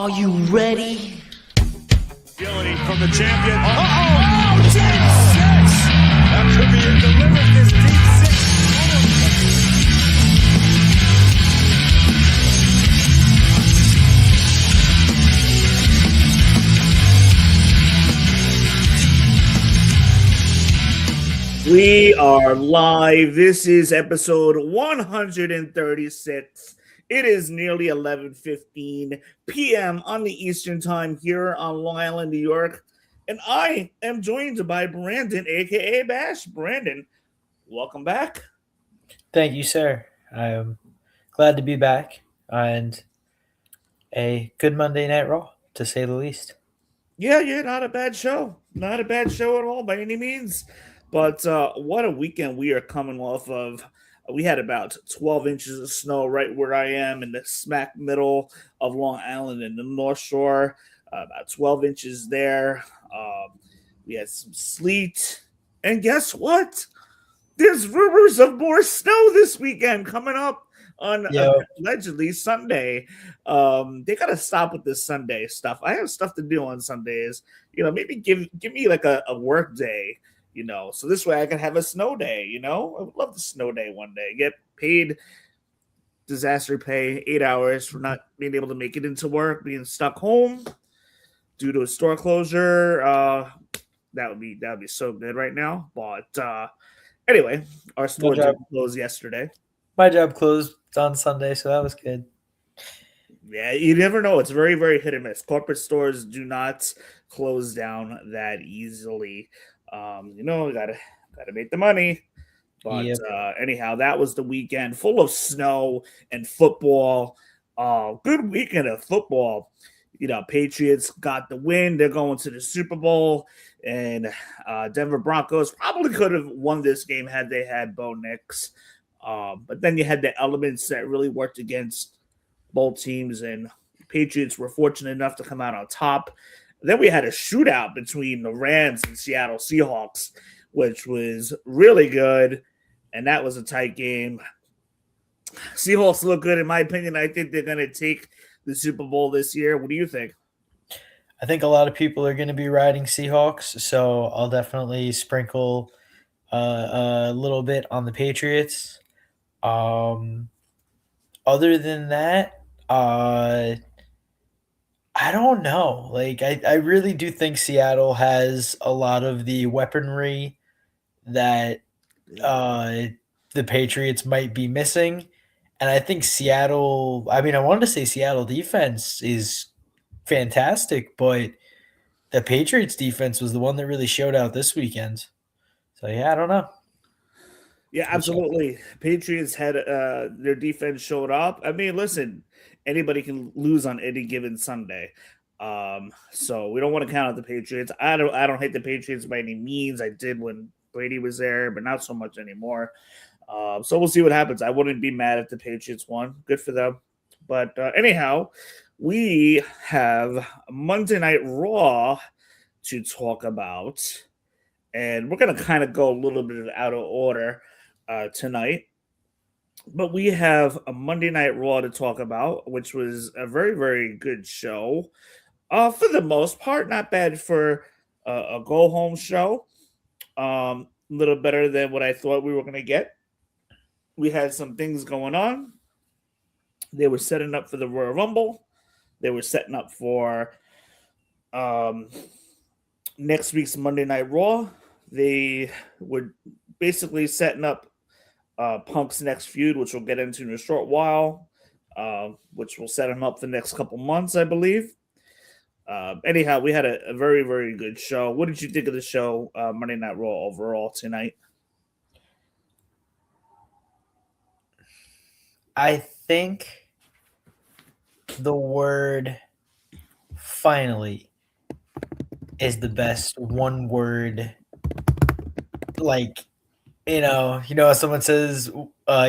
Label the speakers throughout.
Speaker 1: Are you ready?
Speaker 2: Agility from the champion. Oh, deep six! That could be it. Delivers this deep six.
Speaker 3: We are live. This is episode 136. It is nearly 11:15 p.m. on the Eastern Time here on Long Island, New York. And I am joined by Brandon, a.k.a. Bash. Brandon, welcome back.
Speaker 4: Thank you, sir. I am glad to be back and a good Monday Night Raw, to say the least.
Speaker 3: Yeah, not a bad show. Not a bad show at all by any means. But what a weekend we are coming off of. We had about 12 inches of snow right where I am in the smack middle of Long Island and the North Shore. About 12 inches there. We had some sleet. And guess what? There's rumors of more snow this weekend coming up on allegedly Sunday. They got to stop with this Sunday stuff. I have stuff to do on Sundays. Maybe give me like a work day. So this way I can have a snow day, I would love the snow day one day. Get paid disaster pay, 8 hours for not being able to make it into work, being stuck home due to a store closure. That would be so good right now. But anyway, our store did close yesterday.
Speaker 4: My job closed on Sunday, so that was good.
Speaker 3: Yeah, you never know. It's very, very hit and miss. Corporate stores do not close down that easily. Gotta make the money. But anyhow, that was the weekend full of snow and football. Good weekend of football. Patriots got the win. They're going to the Super Bowl, and Denver Broncos probably could have won this game had they had Bo Nix. But then you had the elements that really worked against both teams, and Patriots were fortunate enough to come out on top. Then we had a shootout between the Rams and Seattle Seahawks, which was really good, and that was a tight game. Seahawks look good, in my opinion. I think they're going to take the Super Bowl this year. What do you think?
Speaker 4: I think a lot of people are going to be riding Seahawks, so I'll definitely sprinkle a little bit on the Patriots. Other than that, I don't know. I really do think Seattle has a lot of the weaponry that the Patriots might be missing. And I think I wanted to say Seattle defense is fantastic, but the Patriots defense was the one that really showed out this weekend. So, yeah, I don't know.
Speaker 3: Yeah, absolutely. Patriots had their defense showed up. I mean, listen, anybody can lose on any given Sunday. So we don't want to count out the Patriots. I don't hate the Patriots by any means. I did when Brady was there, but not so much anymore. So we'll see what happens. I wouldn't be mad if the Patriots won. Good for them. But anyhow, we have Monday Night Raw to talk about. And we're going to kind of go a little bit out of order tonight. But we have a Monday Night Raw to talk about, which was a very, very good show. For the most part, not bad for a go-home show. A little better than what I thought we were going to get. We had some things going on. They were setting up for the Royal Rumble. They were setting up for next week's Monday Night Raw. They were basically setting up Punk's next feud, which we'll get into in a short while, which will set him up for the next couple months, I believe. Anyhow, we had a very, very good show. What did you think of the show, Monday Night Raw, overall tonight?
Speaker 4: I think the word finally is the best one word. Someone says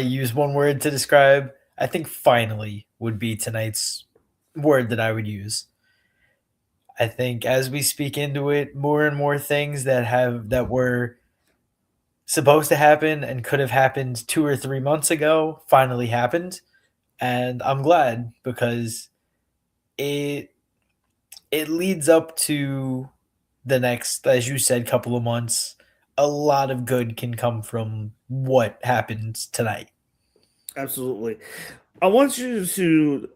Speaker 4: use one word to describe. I think finally would be tonight's word that I would use. I think as we speak into it, more and more things that were supposed to happen and could have happened 2 or 3 months ago finally happened. And I'm glad because it it leads up to the next, as you said, couple of months. A lot of good can come from what happens tonight.
Speaker 3: Absolutely. I want you to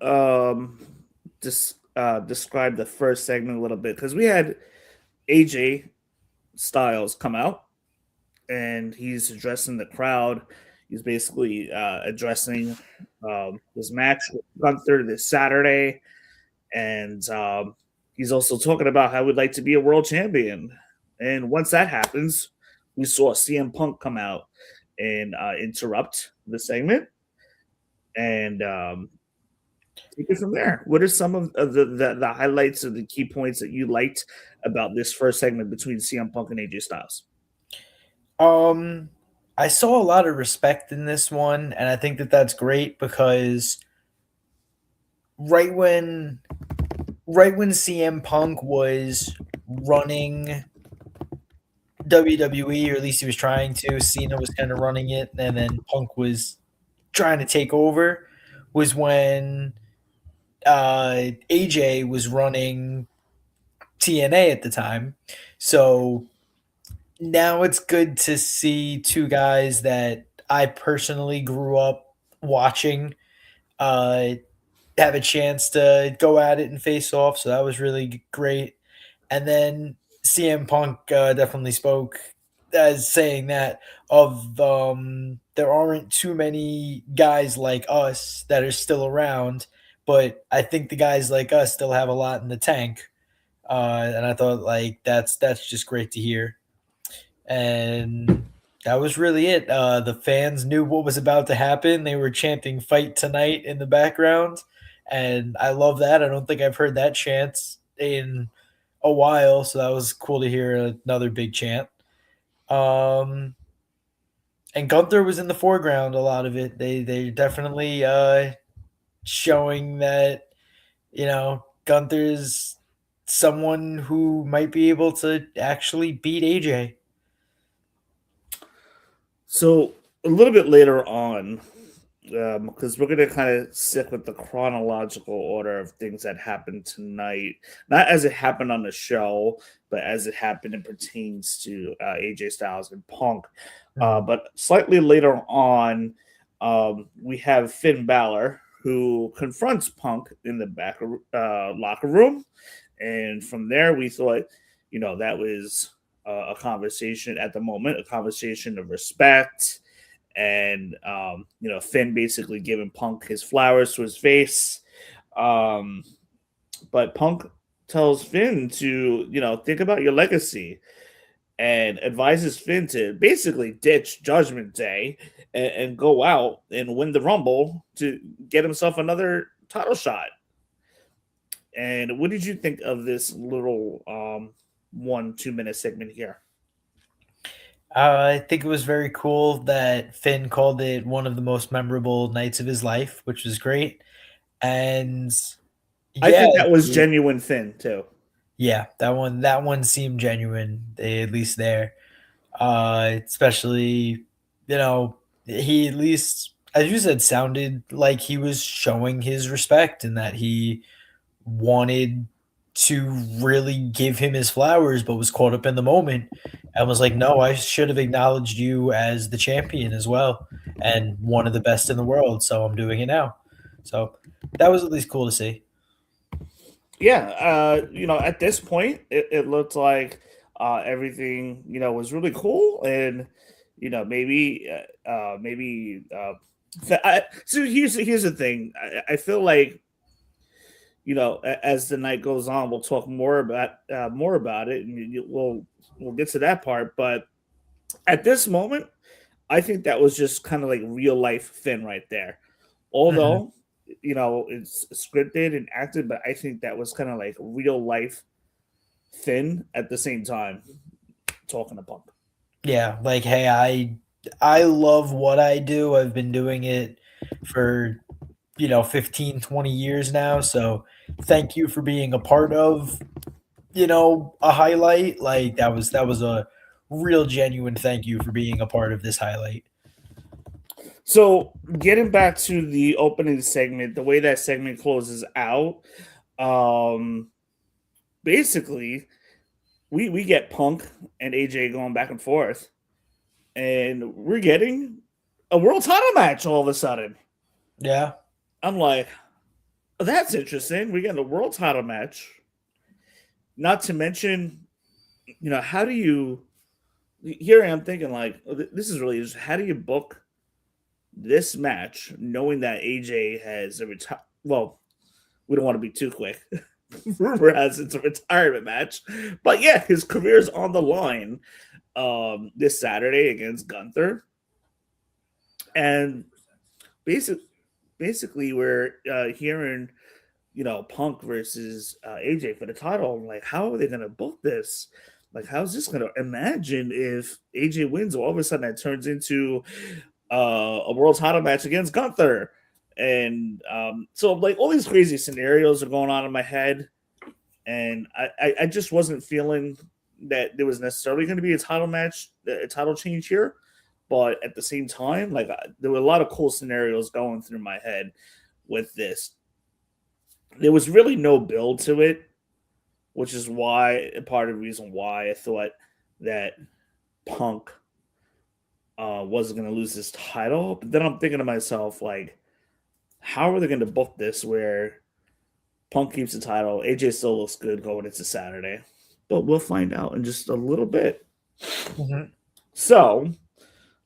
Speaker 3: describe the first segment a little bit because we had AJ Styles come out and he's addressing the crowd. He's basically addressing his match with Gunther this Saturday, and he's also talking about how he'd like to be a world champion. And once that happens, we saw CM Punk come out and interrupt the segment and take it from there. What are some of the highlights of the key points that you liked about this first segment between CM Punk and AJ Styles?
Speaker 4: I saw a lot of respect in this one, and I think that that's great because right when CM Punk was running WWE, or at least he was trying to, Cena was kind of running it, and then Punk was trying to take over, was when AJ was running TNA at the time. So now it's good to see two guys that I personally grew up watching have a chance to go at it and face off. So that was really great. And then CM Punk definitely spoke as saying that there aren't too many guys like us that are still around, but I think the guys like us still have a lot in the tank. And I thought like that's just great to hear. And that was really it. The fans knew what was about to happen. They were chanting "Fight tonight" in the background, and I love that. I don't think I've heard that chant in a while, so that was cool to hear another big chant. And Gunther was in the foreground. A lot of it. They definitely showing that Gunther's someone who might be able to actually beat AJ.
Speaker 3: So a little bit later on, because we're going to kind of stick with the chronological order of things that happened tonight, not as it happened on the show, but as it happened and pertains to AJ Styles and Punk. But slightly later on, we have Finn Balor who confronts Punk in the back locker room, and from there we thought, that was a conversation at the moment, a conversation of respect. And Finn basically giving Punk his flowers to his face, but Punk tells Finn to think about your legacy and advises Finn to basically ditch Judgment Day and go out and win the Rumble to get himself another title shot. And what did you think of this little 1-2 minute segment here?
Speaker 4: I think it was very cool that Finn called it one of the most memorable nights of his life, which was great. And
Speaker 3: I think that was genuine Finn too.
Speaker 4: Yeah, that one seemed genuine, at least there. Especially, he at least, as you said, sounded like he was showing his respect and that he wanted to really give him his flowers, but was caught up in the moment and was like, no, I should have acknowledged you as the champion as well and one of the best in the world. So I'm doing it now. So that was at least cool to see.
Speaker 3: Yeah. At this point, it looked like everything, was really cool. And, maybe. So here's the thing. I feel like, as the night goes on, we'll talk more about it, and we'll get to that part. But at this moment, I think that was just kind of like real life Finn right there. Although, it's scripted and acted, but I think that was kind of like real life Finn at the same time talking to Punk.
Speaker 4: Yeah, like, hey, I love what I do. I've been doing it for 15, 20 years now. So thank you for being a part of, a highlight. Like that was a real genuine thank you for being a part of this highlight.
Speaker 3: So getting back to the opening segment, the way that segment closes out, basically we get Punk and AJ going back and forth, and we're getting a world title match all of a sudden.
Speaker 4: Yeah.
Speaker 3: I'm like, oh, that's interesting. We're getting a world title match. Not to mention, how do you? Here I am thinking like, this is really just how do you book this match knowing that AJ has a retire? Well, we don't want to be too quick. Rumor has it's a retirement match, but yeah, his career is on the line this Saturday against Gunther, and basically we're hearing Punk versus AJ for the title. I'm like, how are they gonna book this? Like, how's this gonna? Imagine if AJ wins, all of a sudden that turns into a world title match against Gunther. And so like all these crazy scenarios are going on in my head, and I just wasn't feeling that there was necessarily going to be a title match, a title change here. But at the same time, like there were a lot of cool scenarios going through my head with this. There was really no build to it, which is why part of the reason why I thought that Punk wasn't going to lose this title. But then I'm thinking to myself, like, how are they going to book this where Punk keeps the title, AJ still looks good going into Saturday? But we'll find out in just a little bit.
Speaker 4: Mm-hmm.
Speaker 3: So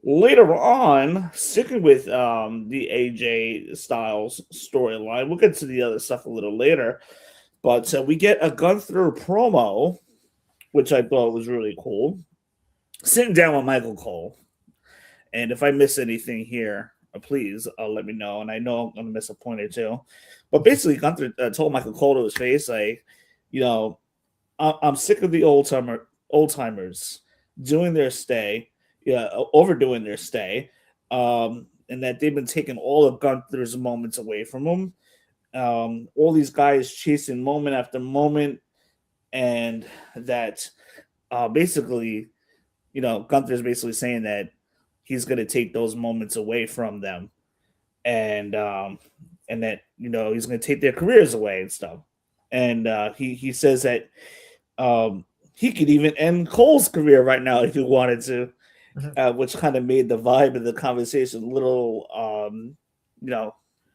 Speaker 3: later on, sticking with the AJ Styles storyline, we'll get to the other stuff a little later. But we get a Gunther promo, which I thought was really cool. Sitting down with Michael Cole. And if I miss anything here, please let me know. And I know I'm going to miss a point or two. But basically, Gunther told Michael Cole to his face, like, I'm sick of the old timers doing their stay, overdoing their stay, and that they've been taking all of Gunther's moments away from him. All these guys chasing moment after moment, and that basically, Gunther's basically saying that he's going to take those moments away from them, and that he's going to take their careers away and stuff. And he says that he could even end Cole's career right now if he wanted to, which kind of made the vibe of the conversation a little,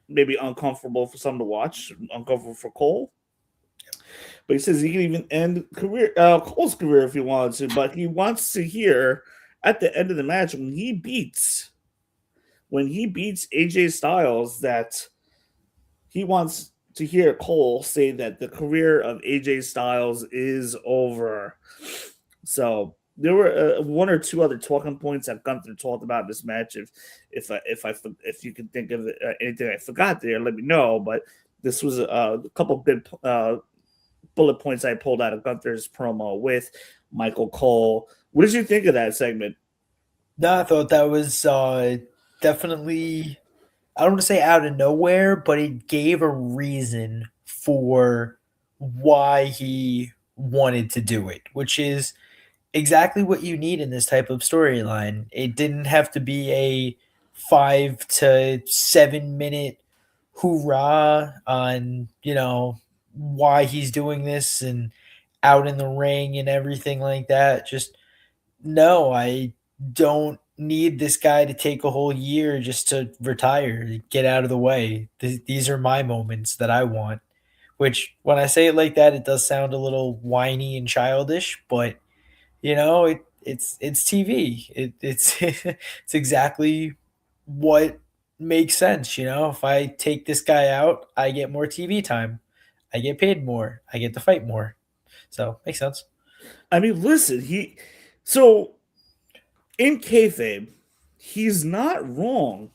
Speaker 3: maybe uncomfortable for some to watch, uncomfortable for Cole. But he says he can even end Cole's career if he wanted to, but he wants to hear at the end of the match when he beats AJ Styles that he wants to hear Cole say that the career of AJ Styles is over. So there were one or two other talking points that Gunther talked about this match. If you can think of anything I forgot there, let me know. But this was a couple good bullet points I pulled out of Gunther's promo with Michael Cole. What did you think of that segment?
Speaker 4: No, I thought that was definitely, I don't want to say out of nowhere, but it gave a reason for why he wanted to do it, which is exactly what you need in this type of storyline. It didn't have to be a 5 to 7 minute hoorah on, why he's doing this and out in the ring and everything like that. Just no, I don't need this guy to take a whole year just to retire, get out of the way. These are my moments that I want. Which, when I say it like that, it does sound a little whiny and childish, but it's TV. It's it's exactly what makes sense. If I take this guy out, I get more TV time. I get paid more. I get to fight more. So makes sense.
Speaker 3: I mean, listen, in kayfabe, he's not wrong,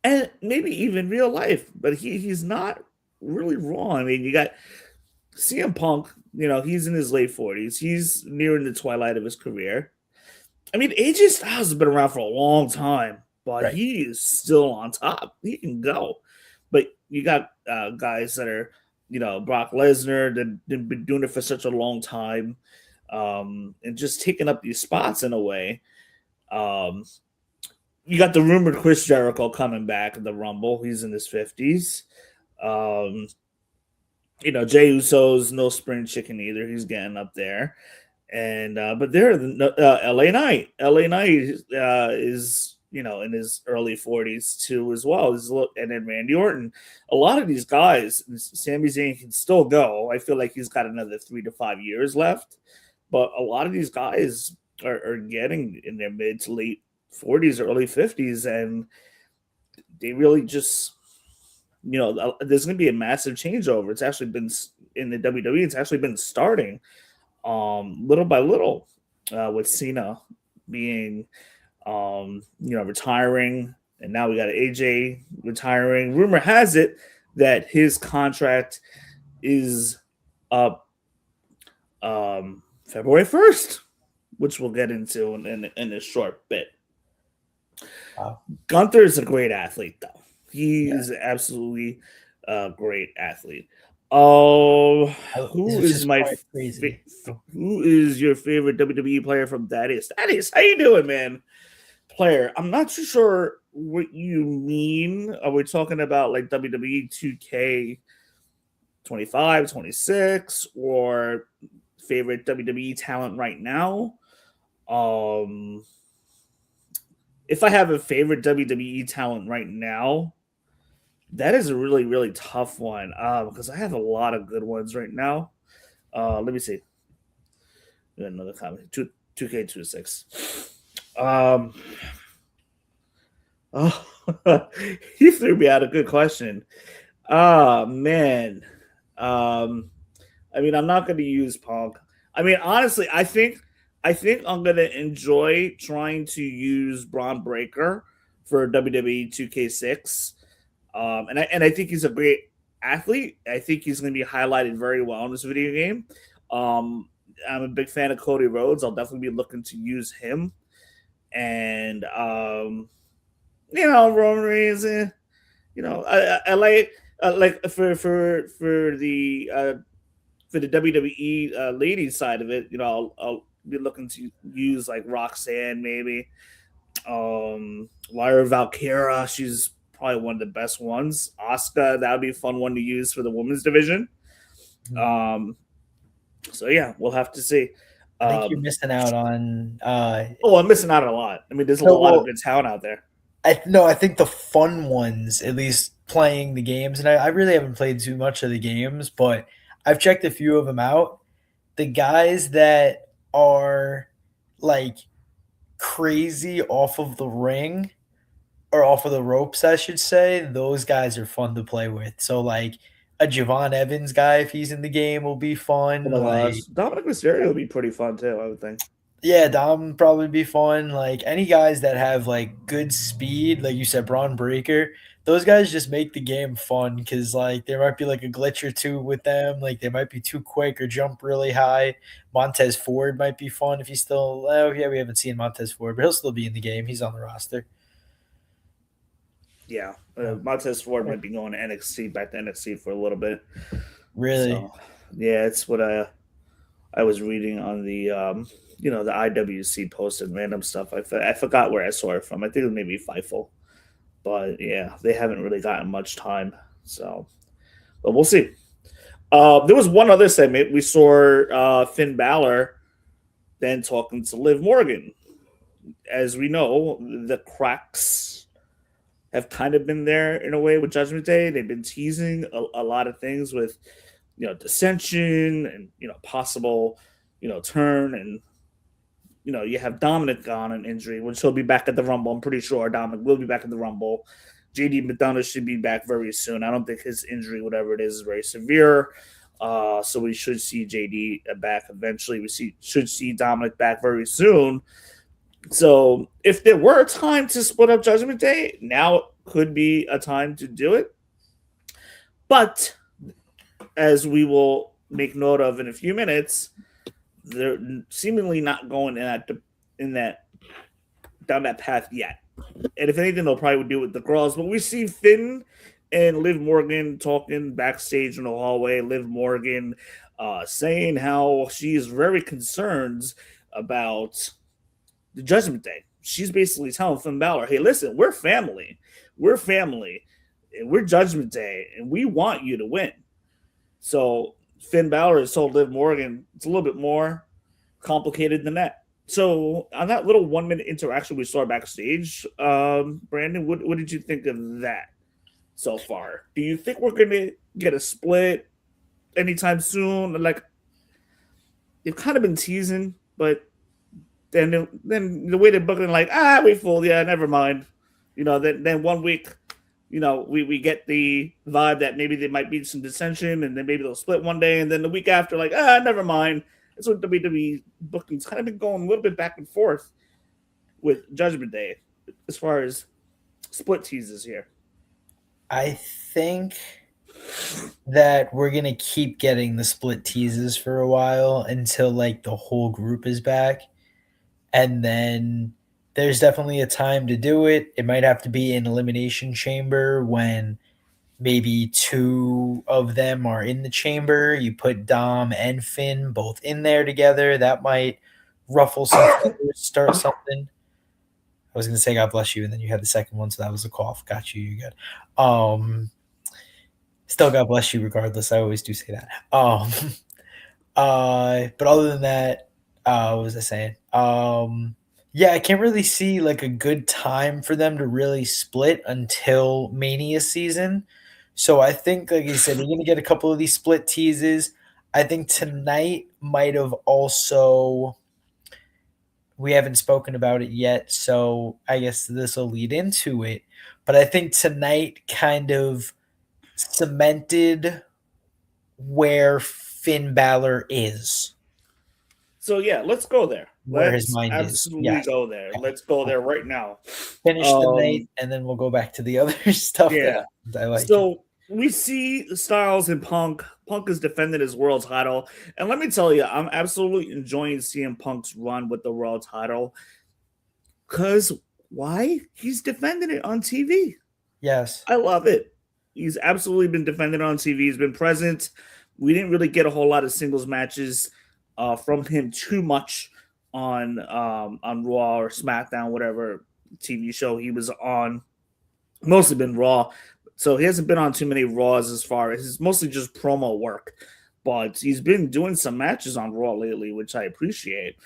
Speaker 3: and maybe even real life, but he's not really wrong. I mean, you got CM Punk, he's in his late 40s. He's nearing the twilight of his career. I mean, AJ Styles has been around for a long time, but
Speaker 4: Right.
Speaker 3: he is still on top. He can go. But you got guys that are, Brock Lesnar, that have been doing it for such a long time, and just taking up these spots in a way. You got the rumored Chris Jericho coming back in the Rumble. He's in his 50s. Jey Uso's no spring chicken either. He's getting up there. And but they're LA Knight. LA Knight is in his early 40s too as well. And then Randy Orton. A lot of these guys, Sami Zayn can still go. I feel like he's got another 3 to 5 years left. But a lot of these guys are getting in their mid to late 40s, early 50s, and they really just there's going to be a massive changeover. It's actually been in the WWE. It's actually been starting little by little with Cena being retiring, and now we got AJ retiring. Rumor has it that his contract is up February 1st, which we'll get into in a short bit. Gunther is a great athlete, though. He is absolutely a great athlete. Who is your favorite WWE player from Thaddeus? Thaddeus, how you doing, man? Player. I'm not too sure what you mean. Are we talking about like WWE 2K 25, 26, or favorite WWE talent right now? If I have a favorite WWE talent right now, that is a really, really tough one because I have a lot of good ones right now. Let me see. Another comment. 2K26. He threw me out a good question. Oh, man. I'm not going to use Punk. Honestly, I think I'm going to enjoy trying to use Braun Breaker for WWE 2K6. And I think he's a great athlete. I think he's going to be highlighted very well in this video game. I'm a big fan of Cody Rhodes. I'll definitely be looking to use him. And Roman Reigns. I like for the WWE ladies side of it. I'll be looking to use like Roxanne, maybe. Lyra Valkyria, she's probably one of the best ones. Asuka, that would be a fun one to use for the women's division. So yeah, we'll have to see.
Speaker 4: I think you're missing out on.
Speaker 3: I'm missing out on a lot. There's a lot of good talent out there.
Speaker 4: I think the fun ones, at least playing the games, and I really haven't played too much of the games, but I've checked a few of them out. The guys that are like crazy off of the ring or off of the ropes, I should say, those guys are fun to play with. So like a Javon Evans guy, if he's in the game, will be fun.
Speaker 3: Dominic Mysterio will be pretty fun too, I would think.
Speaker 4: Yeah, Dom would probably be fun. Like any guys that have like good speed, like you said, Braun Breaker, those guys just make the game fun because like there might be like a glitch or two with them. Like they might be too quick or jump really high. Montez Ford might be fun if he's still. Oh yeah, we haven't seen Montez Ford, but he'll still be in the game. He's on the roster.
Speaker 3: Yeah, Montez Ford might be going to NXT, back to NXT for a little bit.
Speaker 4: Really?
Speaker 3: So, yeah, it's what I was reading on the the IWC posted random stuff. I forgot where I saw it from. I think it was maybe Fightful. But yeah, they haven't really gotten much time. So, but we'll see. There was one other segment. We saw Finn Balor then talking to Liv Morgan. As we know, the cracks have kind of been there in a way with Judgment Day. They've been teasing a lot of things with, dissension and, possible, turn. And, you have Dominic on an injury, which he'll be back at the Rumble. I'm pretty sure Dominic will be back at the Rumble. JD McDonough should be back very soon. I don't think his injury, whatever it is very severe. So we should see JD back eventually. We should see Dominic back very soon. So if there were a time to split up Judgment Day, now could be a time to do it. But as we will make note of in a few minutes, they're seemingly not going down that path yet. And if anything, they'll probably do it with the girls. But we see Finn and Liv Morgan talking backstage in the hallway. Liv Morgan saying how she is very concerned about the Judgment Day. She's basically telling Finn Balor, hey, listen, we're family. We're family. And we're Judgment Day. And we want you to win. So Finn Balor has told Liv Morgan it's a little bit more complicated than that. So on that little 1 minute interaction we saw backstage, Brandon, what did you think of that so far? Do you think we're gonna get a split anytime soon? Like they've kind of been teasing, but then the way they're booking, like we fooled, yeah, never mind. Then 1 week, we get the vibe that maybe there might be some dissension, and then maybe they'll split one day, and then the week after, like never mind. That's what WWE booking's kind of been going a little bit back and forth with Judgment Day as far as split teases here.
Speaker 4: I think that we're going to keep getting the split teases for a while until like the whole group is back. And then there's definitely a time to do it. It might have to be an Elimination Chamber when maybe 2 of them are in the chamber. You put Dom and Finn both in there together. That might ruffle some feathers, start something. I was going to say God bless you, and then you had the second one, so that was a cough. Got you. You're good. Still God bless you regardless. I always do say that. But other than that, what was I saying? Yeah, I can't really see like a good time for them to really split until Mania season. So I think, like you said, we're going to get a couple of these split teases. I think tonight might have also – we haven't spoken about it yet, so I guess this will lead into it. But I think tonight kind of cemented where Finn Balor is.
Speaker 3: So, yeah, let's go there.
Speaker 4: Where his mind is.
Speaker 3: Absolutely go there. Let's go there right now.
Speaker 4: Finish the night, and then we'll go back to the other stuff.
Speaker 3: Yeah.
Speaker 4: I like.
Speaker 3: So we see Styles and Punk. Punk is defending his world title. And let me tell you, I'm absolutely enjoying CM Punk's run with the world title. Because why? He's defending it on TV.
Speaker 4: Yes.
Speaker 3: I love it. He's absolutely been defending it on TV. He's been present. We didn't really get a whole lot of singles matches from him too much on Raw or SmackDown, whatever TV show he was on. Mostly been Raw. So he hasn't been on too many Raws as far as it's mostly just promo work. But he's been doing some matches on Raw lately, which I appreciate.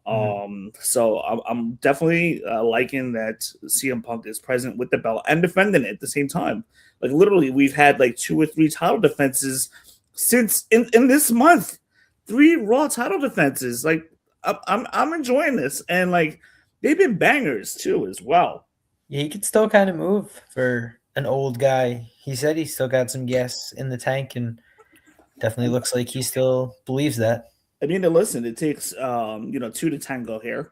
Speaker 3: So I'm definitely liking that CM Punk is present with the belt and defending it at the same time. Like literally, we've had like 2 or 3 title defenses since in this month. 3 Raw title defenses. Like I'm enjoying this, and like they've been bangers too as well.
Speaker 4: Yeah, he could still kind of move for an old guy. He said he's still got some gas in the tank, and definitely looks like he still believes that.
Speaker 3: I mean, listen, it takes 2 to tango here.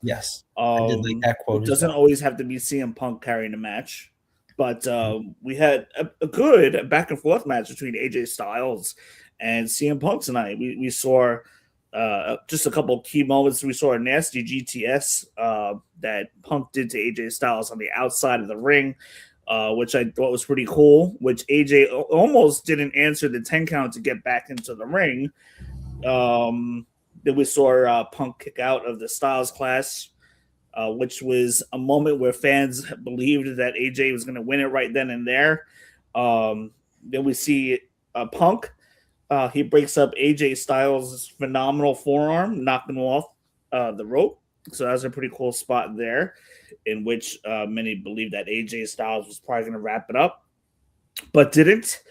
Speaker 4: Yes, I did like that quote.
Speaker 3: It doesn't always have to be CM Punk carrying the match, but we had a good back and forth match between AJ Styles and CM Punk tonight. We saw just a couple of key moments. We saw a nasty GTS that Punk did to AJ Styles on the outside of the ring, which I thought was pretty cool, which AJ almost didn't answer the 10 count to get back into the ring. Then we saw Punk kick out of the Styles Clash, which was a moment where fans believed that AJ was going to win it right then and there. Then we see Punk. He breaks up AJ Styles' phenomenal forearm, knocking him off the rope. So that's a pretty cool spot there, in which many believe that AJ Styles was probably going to wrap it up, but didn't.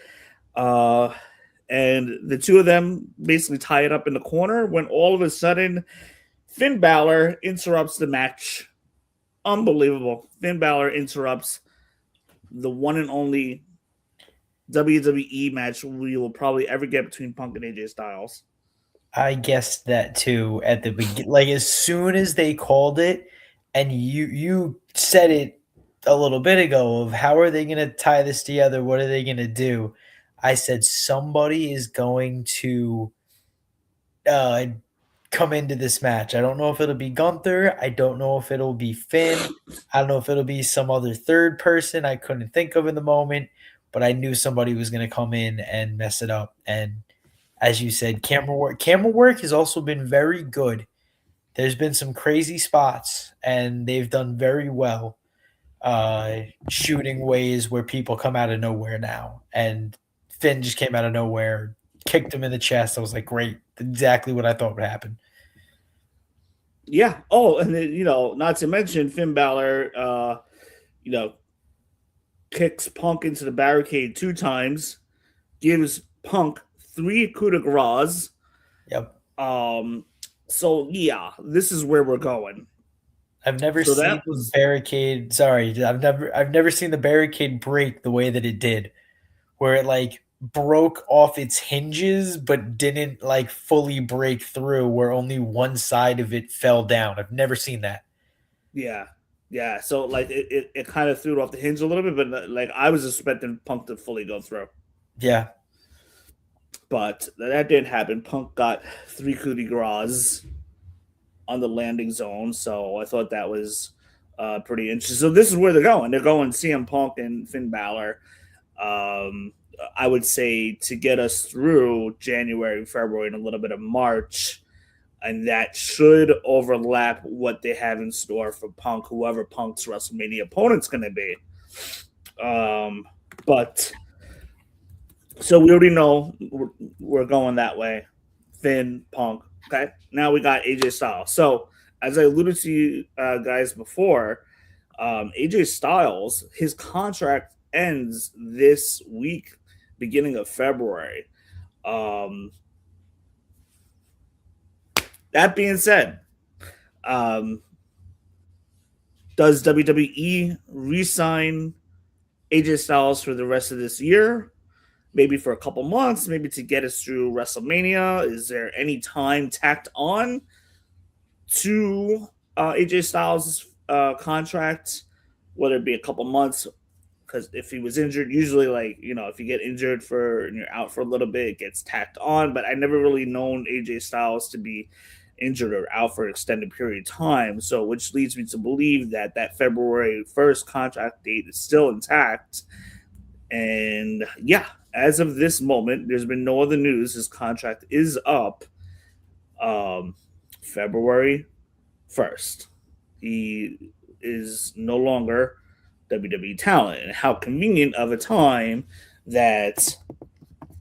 Speaker 3: And the 2 of them basically tie it up in the corner when all of a sudden Finn Balor interrupts the match. Unbelievable. Finn Balor interrupts the one and only WWE match we will probably ever get between Punk and AJ Styles.
Speaker 4: I guessed that too at the beginning. Like as soon as they called it, and you said it a little bit ago of how are they going to tie this together? What are they going to do? I said somebody is going to come into this match. I don't know if it'll be Gunther. I don't know if it'll be Finn. I don't know if it'll be some other third person I couldn't think of in the moment, but I knew somebody was going to come in and mess it up. And as you said, camera work has also been very good. There's been some crazy spots, and they've done very well shooting ways where people come out of nowhere now. And Finn just came out of nowhere, kicked him in the chest. I was like, great, exactly what I thought would happen.
Speaker 3: Yeah. Oh, and then, not to mention Finn Balor, kicks Punk into the barricade 2 times, gives Punk 3 coup de grace.
Speaker 4: Yep.
Speaker 3: So yeah, this is where we're going.
Speaker 4: I've never
Speaker 3: So
Speaker 4: seen
Speaker 3: that
Speaker 4: the
Speaker 3: was
Speaker 4: barricade. Sorry, I've never seen the barricade break the way that it did, where it like broke off its hinges but didn't like fully break through, where only one side of it fell down. I've never seen that.
Speaker 3: yeah. Yeah, so like it kind of threw it off the hinge a little bit, but like I was expecting Punk to fully go through.
Speaker 4: Yeah.
Speaker 3: But that didn't happen. Punk got 3 coup de grace on the landing zone, so I thought that was pretty interesting. So this is where they're going. They're going CM Punk and Finn Balor. I would say to get us through January, February, and a little bit of March, and that should overlap what they have in store for Punk, whoever Punk's WrestleMania opponent's going to be. But so we already know we're going that way. Finn, Punk. Okay. Now we got AJ Styles. So as I alluded to you guys before, AJ Styles, his contract ends this week, beginning of February. That being said, does WWE re-sign AJ Styles for the rest of this year? Maybe for a couple months, maybe to get us through WrestleMania. Is there any time tacked on to AJ Styles' contract, whether it be a couple months? Because if he was injured, usually if you get injured and you're out for a little bit, it gets tacked on. But I never really known AJ Styles to be injured or out for an extended period of time. So which leads me to believe that February 1st contract date is still intact. And yeah, as of this moment, there's been no other news. His contract is up February 1st. He is no longer WWE talent. And how convenient of a time that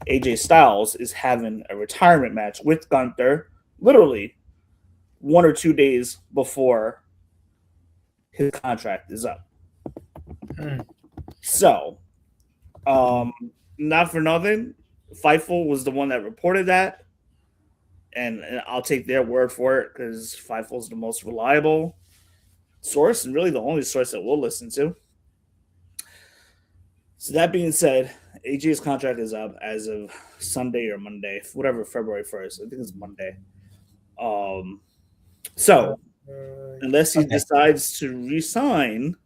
Speaker 3: AJ Styles is having a retirement match with Gunther literally 1 or 2 days before his contract is up. So, not for nothing, Fightful was the one that reported that, and I'll take their word for it because Fightful is the most reliable source and really the only source that we'll listen to. So that being said, AJ's contract is up as of Sunday or Monday, whatever, February 1st. I think it's Monday. So unless he decides to resign,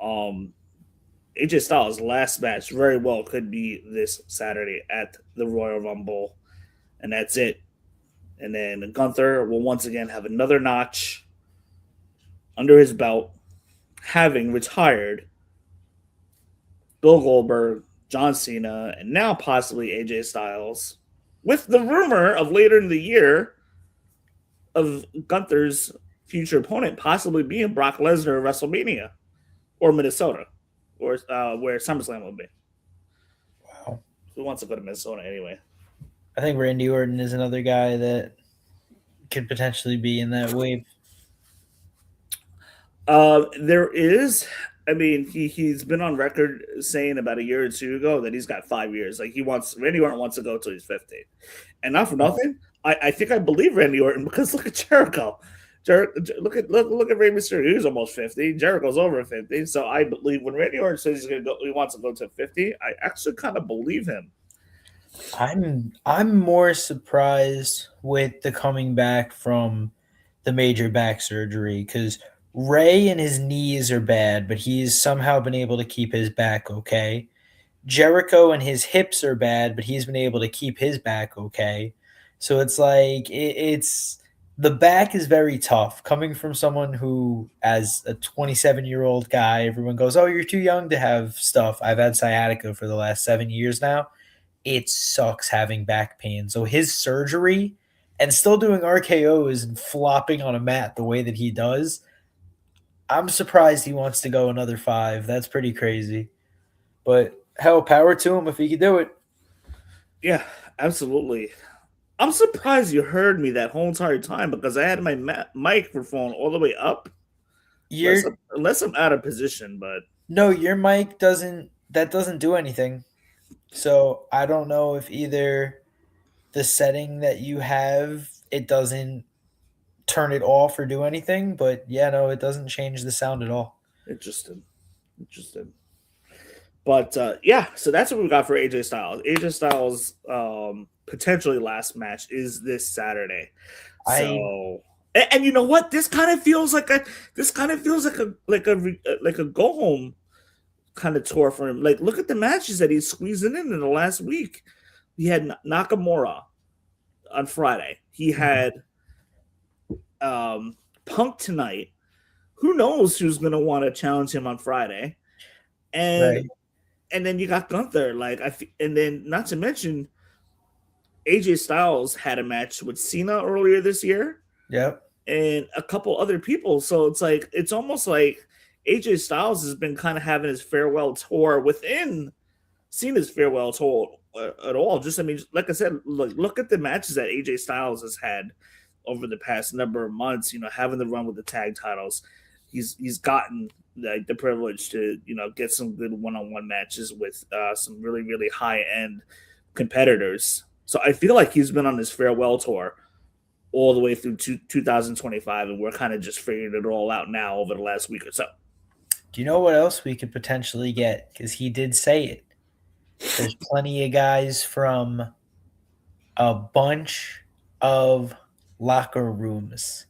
Speaker 3: AJ Styles' last match very well could be this Saturday at the Royal Rumble, and that's it. And then Gunther will once again have another notch under his belt, having retired Bill Goldberg, John Cena, and now possibly AJ Styles, with the rumor of later in the year of Gunther's future opponent possibly being Brock Lesnar at WrestleMania or Minnesota, or where SummerSlam will be.
Speaker 4: Wow.
Speaker 3: Who wants to go to Minnesota anyway?
Speaker 4: I think Randy Orton is another guy that could potentially be in that wave.
Speaker 3: There is. I mean, he's been on record saying about a year or two ago that he's got 5 years. Like Randy Orton wants to go till he's 50, and not for nothing. I think I believe Randy Orton because look at Jericho. Look at Rey Mysterio. He's almost 50. Jericho's over 50. So I believe when Randy Orton says he's gonna go, he wants to go to 50. I actually kind of believe him.
Speaker 4: I'm more surprised with the coming back from the major back surgery because Ray and his knees are bad, but he's somehow been able to keep his back okay. Jericho and his hips are bad, but he's been able to keep his back okay. So it's like it's the back is very tough coming from someone who, as a 27-year-old guy, everyone goes, "Oh, you're too young to have stuff." I've had sciatica for the last 7 years now. It sucks having back pain. So his surgery and still doing RKOs and flopping on a mat the way that he does, I'm surprised he wants to go another 5. That's pretty crazy. But hell, power to him if he could do it.
Speaker 3: Yeah, absolutely. I'm surprised you heard me that whole entire time because I had my microphone all the way up.
Speaker 4: Your
Speaker 3: Unless I'm out of position, but
Speaker 4: No, your mic doesn't do anything. So I don't know if either the setting that you have, it doesn't turn it off or do anything, but yeah, no, it doesn't change the sound at all.
Speaker 3: interesting. Interesting. But yeah, so that's what we got for AJ Styles. AJ Styles potentially last match is this Saturday. So and you know what? This kind of feels like a go home kind of tour for him. Like, look at the matches that he's squeezing in the last week. He had Nakamura on Friday. He had Punk tonight. Who knows who's going to want to challenge him on Friday? And then you got Gunther. And then not to mention, AJ Styles had a match with Cena earlier this year.
Speaker 4: Yep.
Speaker 3: And a couple other people. So it's almost like AJ Styles has been kind of having his farewell tour within Cena's farewell tour at all. Just, I mean, like I said, look at the matches that AJ Styles has had over the past number of months, having the run with the tag titles. He's gotten the privilege to, get some good one-on-one matches with some really, really high-end competitors. So I feel like he's been on his farewell tour all the way through 2025, and we're kind of just figuring it all out now over the last week or so.
Speaker 4: Do you know what else we could potentially get? Because he did say it. There's plenty of guys from a bunch of locker rooms.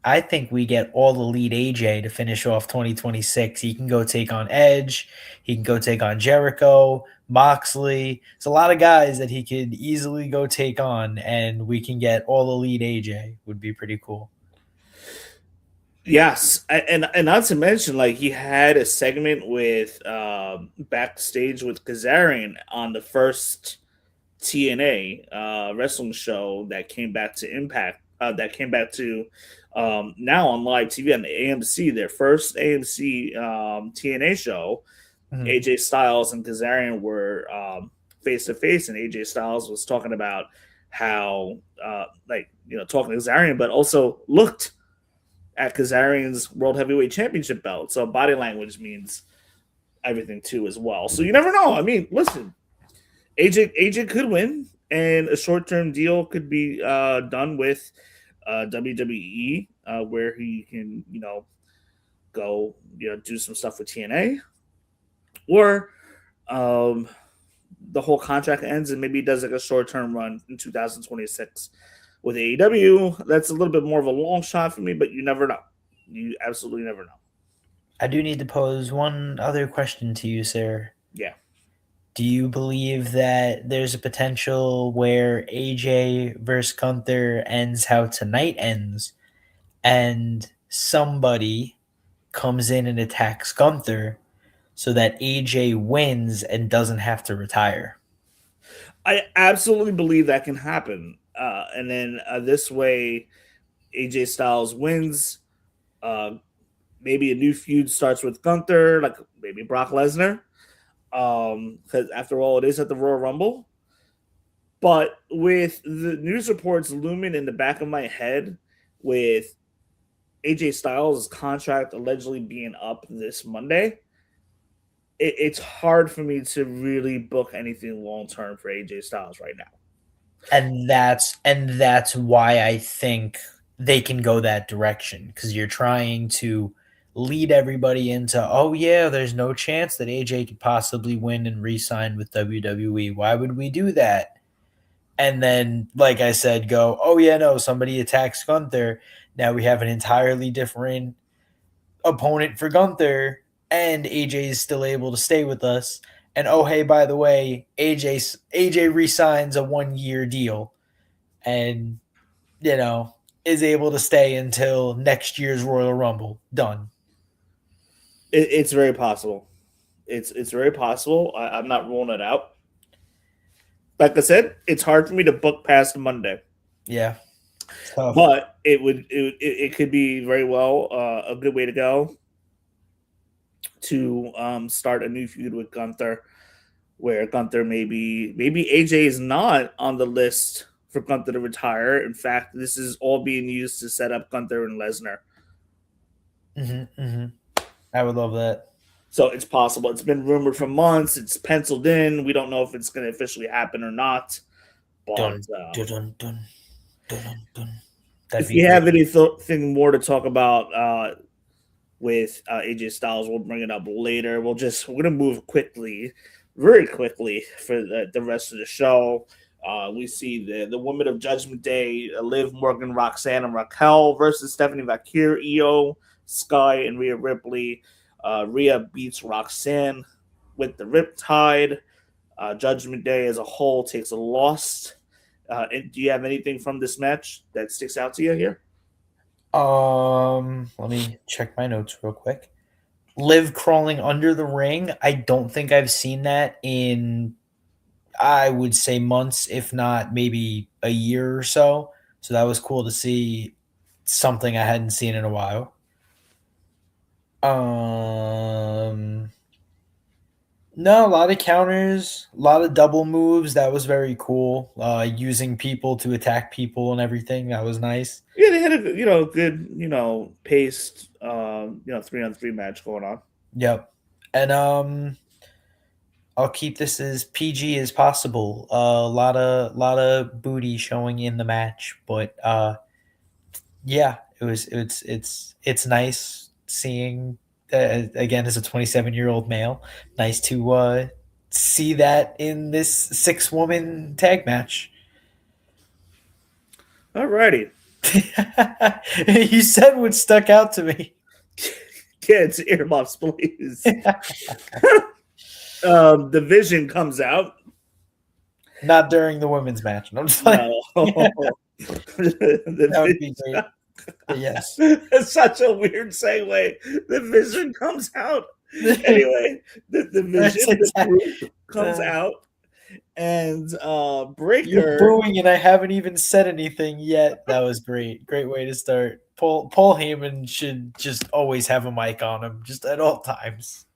Speaker 4: I think we get All Elite AJ to finish off 2026. He can go take on Edge. He can go take on Jericho, Moxley. It's a lot of guys that he could easily go take on, and we can get All Elite AJ. Would be pretty cool.
Speaker 3: Yes, and not to mention, like, he had a segment with backstage with Kazarian on the first TNA wrestling show that came back to Impact. That came back to now on live TV on the AMC, their first AMC TNA show. Mm-hmm. AJ Styles and Kazarian were face to face, and AJ Styles was talking about how, talking to Kazarian, but also looked at Kazarian's World Heavyweight Championship belt. So body language means everything too as well. So you never know. I mean, listen, AJ could win, and a short-term deal could be done with WWE, where he can, go, do some stuff with TNA, or the whole contract ends and maybe he does like a short-term run in 2026 with AEW. That's a little bit more of a long shot for me, but you never know. You absolutely never know.
Speaker 4: I do need to pose one other question to you, sir.
Speaker 3: Yeah.
Speaker 4: Do you believe that there's a potential where AJ versus Gunther ends how tonight ends, and somebody comes in and attacks Gunther so that AJ wins and doesn't have to retire?
Speaker 3: I absolutely believe that can happen. And then this way, AJ Styles wins. Maybe a new feud starts with Gunther, like maybe Brock Lesnar. Because after all, it is at the Royal Rumble. But with the news reports looming in the back of my head with AJ Styles' contract allegedly being up this Monday, it's hard for me to really book anything long-term for AJ Styles right now.
Speaker 4: And that's why I think they can go that direction, because you're trying to lead everybody into, oh yeah, there's no chance that AJ could possibly win and re-sign with WWE. Why would we do that? And then, like I said, go, oh yeah, no, somebody attacks Gunther. Now we have an entirely different opponent for Gunther, and AJ is still able to stay with us. And oh, hey, by the way, AJ re-signs a 1-year deal and, is able to stay until next year's Royal Rumble. Done.
Speaker 3: It's very possible. It's very possible. I'm not ruling it out. Like I said, it's hard for me to book past Monday.
Speaker 4: Yeah.
Speaker 3: But it could be very well a good way to go to start a new feud with Gunther. where Gunther maybe AJ is not on the list for Gunther to retire. In fact, this is all being used to set up Gunther and Lesnar.
Speaker 4: I would love that.
Speaker 3: So it's possible. It's been rumored for months. It's penciled in. We don't know if it's going to officially happen or not. But
Speaker 4: Dun, dun, dun, dun, dun, dun.
Speaker 3: if you have anything more to talk about with AJ Styles, we'll bring it up later. We're going to move quickly, very quickly for the rest of the show. We see the women of Judgment Day, Liv Morgan, Roxanne, and Raquel versus Stephanie Vaquer, Io, Sky, and Rhea Ripley. Rhea beats Roxanne with the Riptide. Judgment Day as a whole takes a loss. And do you have anything from this match that sticks out to you here?
Speaker 4: Let me check my notes real quick. Liv crawling under the ring. I don't think I've seen that in, I would say, months, if not maybe a year or so. So that was cool to see something I hadn't seen in a while. No, a lot of counters, a lot of double moves. That was very cool. Using people to attack people and everything. That was nice.
Speaker 3: Yeah, they had a good, paced, 3-on-3 match going on.
Speaker 4: Yep. And I'll keep this as PG as possible. A lot of booty showing in the match, but yeah, it's nice seeing. Again, as a 27-year-old male, nice to see that in this 6-woman tag match.
Speaker 3: Alrighty.
Speaker 4: You said what stuck out to me.
Speaker 3: Kids, earmuffs, please. The Vision comes out.
Speaker 4: Not during the women's match. No, I'm just like,
Speaker 3: No.
Speaker 4: that would be great. Yes.
Speaker 3: It's such a weird segue. The Vision comes out. Anyway, the Vision the group comes out, and Breaker.
Speaker 4: You're booing, and I haven't even said anything yet. That was great. Great way to start. Paul Heyman should just always have a mic on him, just at all times.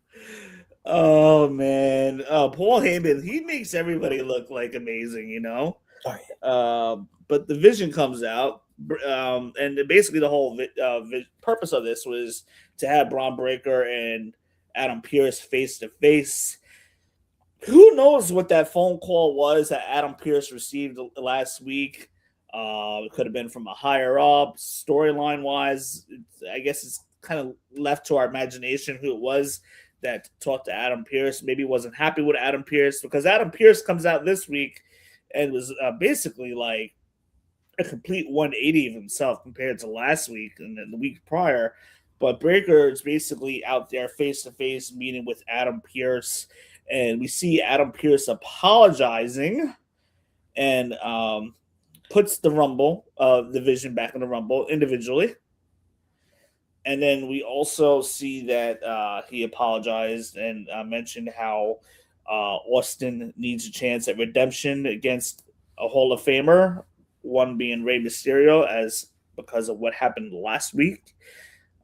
Speaker 3: Oh man, Paul Heyman, he makes everybody look like amazing,
Speaker 4: Oh,
Speaker 3: yeah. But the Vision comes out. And basically the whole purpose of this was to have Braun Breaker and Adam Pearce face to face. Who knows what that phone call was that Adam Pearce received last week? It could have been from a higher up. Storyline wise, I guess it's kind of left to our imagination who it was that talked to Adam Pearce. Maybe wasn't happy with Adam Pearce, because Adam Pearce comes out this week and was basically like a complete 180 of himself compared to last week and the week prior. But Breaker is basically out there face-to-face meeting with Adam Pearce, and we see Adam Pearce apologizing and puts the Rumble, the Vision back in the Rumble individually. And then we also see that he apologized and mentioned how Austin needs a chance at redemption against a Hall of Famer, one being Rey Mysterio, because of what happened last week,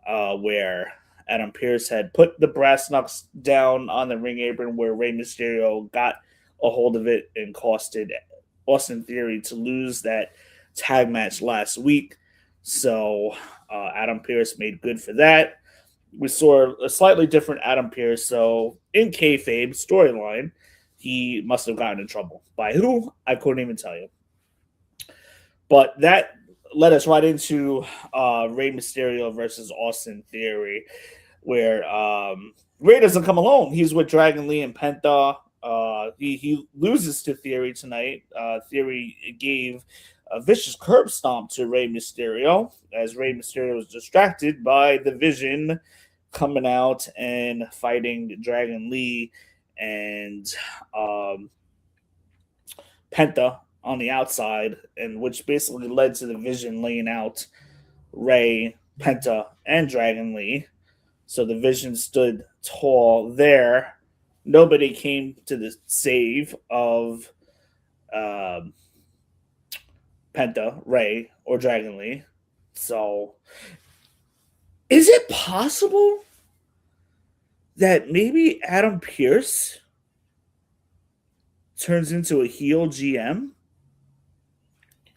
Speaker 3: where Adam Pearce had put the brass knucks down on the ring apron, where Rey Mysterio got a hold of it and costed Austin Theory to lose that tag match last week. So Adam Pearce made good for that. We saw a slightly different Adam Pearce. So in kayfabe storyline, he must have gotten in trouble. By who? I couldn't even tell you. But that led us right into Rey Mysterio versus Austin Theory, where Rey doesn't come alone. He's with Dragon Lee and Penta. He loses to Theory tonight. Theory gave a vicious curb stomp to Rey Mysterio, as Rey Mysterio was distracted by the Vision coming out and fighting Dragon Lee and Penta on the outside, and which basically led to the Vision laying out Rey, Penta, and Dragon Lee. So the Vision stood tall there. Nobody came to the save of Penta, Rey, or Dragon Lee. So is it possible that maybe Adam Pearce turns into a heel GM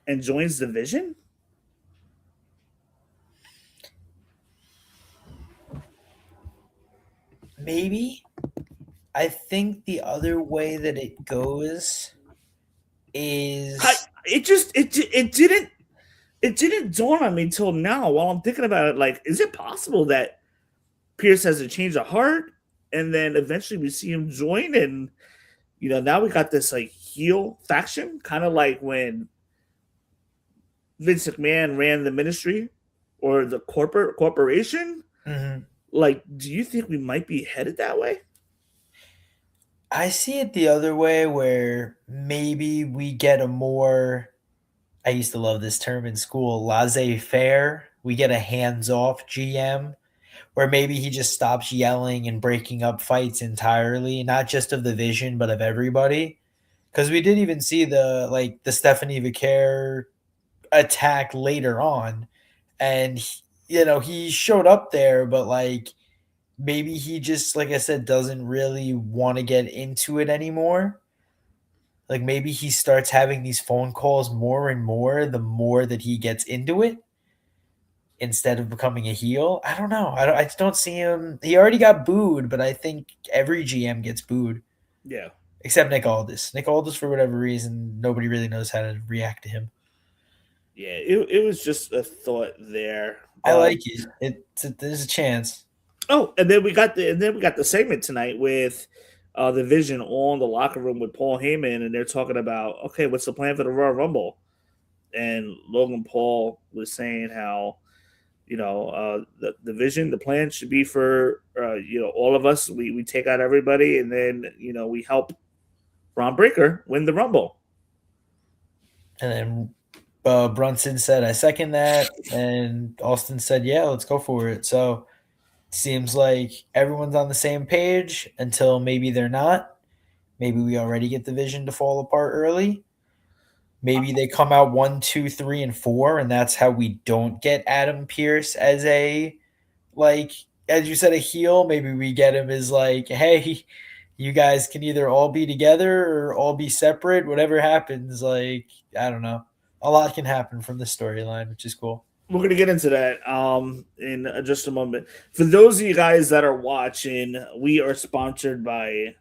Speaker 3: and joins the Vision?
Speaker 4: Maybe. I think the other way that it goes is
Speaker 3: It didn't dawn on me until now while I'm thinking about it. Like, is it possible that Pierce has a change of heart and then eventually we see him join? And, now we got this like heel faction, kind of like when Vince McMahon ran the ministry or the corporation.
Speaker 4: Mhm.
Speaker 3: Like, do you think we might be headed that way?
Speaker 4: I see it the other way where maybe we get a more, I used to love this term in school, laissez-faire. We get a hands-off GM where maybe he just stops yelling and breaking up fights entirely, not just of the Vision, but of everybody. Because we did even see the Stephanie Vicaire attack later on, and he showed up there, but like maybe he just, like I said, doesn't really want to get into it anymore. Like maybe he starts having these phone calls more and more the more that he gets into it instead of becoming a heel. I don't know. I just don't see him. He already got booed, but I think every GM gets booed
Speaker 3: Yeah.
Speaker 4: except Nick Aldis. Nick Aldis, for whatever reason, nobody really knows how to react to him.
Speaker 3: Yeah, it was just a thought there.
Speaker 4: I like it. There's a chance.
Speaker 3: Oh, and then we got the segment tonight with the Vision on the locker room with Paul Heyman, and they're talking about, okay, what's the plan for the Royal Rumble? And Logan Paul was saying how the Vision, the plan should be for all of us. We take out everybody, and then we help Ron Breakker win the Rumble.
Speaker 4: And then Brunson said, "I second that," and Austin said, "Yeah, let's go for it." So seems like everyone's on the same page until maybe they're not. Maybe we already get the Vision to fall apart early. Maybe they come out 1, 2, 3, and 4, and that's how we don't get Adam Pearce as a, like, as you said, a heel. Maybe we get him as like, hey, you guys can either all be together or all be separate. Whatever happens, like, I don't know. A lot can happen from this storyline, which is cool.
Speaker 3: We're going to get into that in just a moment. For those of you guys that are watching, we are sponsored by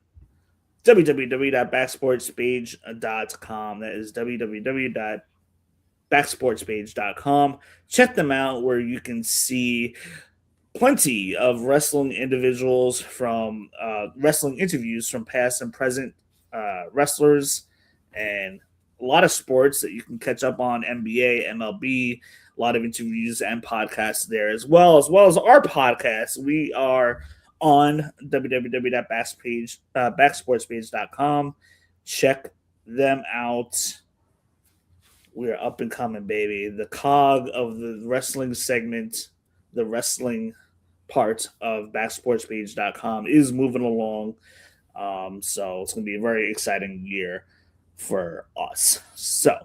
Speaker 3: www.backsportspage.com. That is www.backsportspage.com. Check them out where you can see plenty of wrestling individuals from wrestling interviews from past and present wrestlers, and a lot of sports that you can catch up on: NBA, MLB, a lot of interviews and podcasts there as well as our podcast. We are on www.backsportspage.com. Check them out. We're up and coming, baby. The cog of the wrestling segment, the wrestling part of backsportspage.com is moving along. So it's going to be a very exciting year for us. So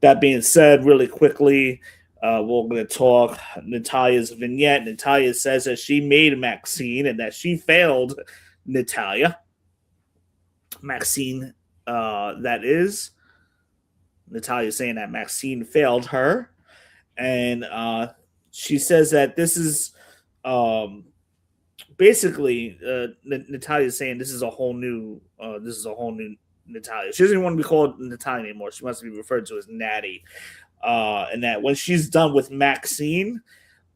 Speaker 3: that being said, really quickly, we're going to talk Natalya's vignette. Natalya says that she made Maxine and that she failed Natalya. Maxine, that is. Natalya saying that Maxine failed her. And she says that this is basically Natalya saying this is a whole new Natalya. She doesn't even want to be called Natalya anymore. She wants to be referred to as Natty. And that when she's done with Maxine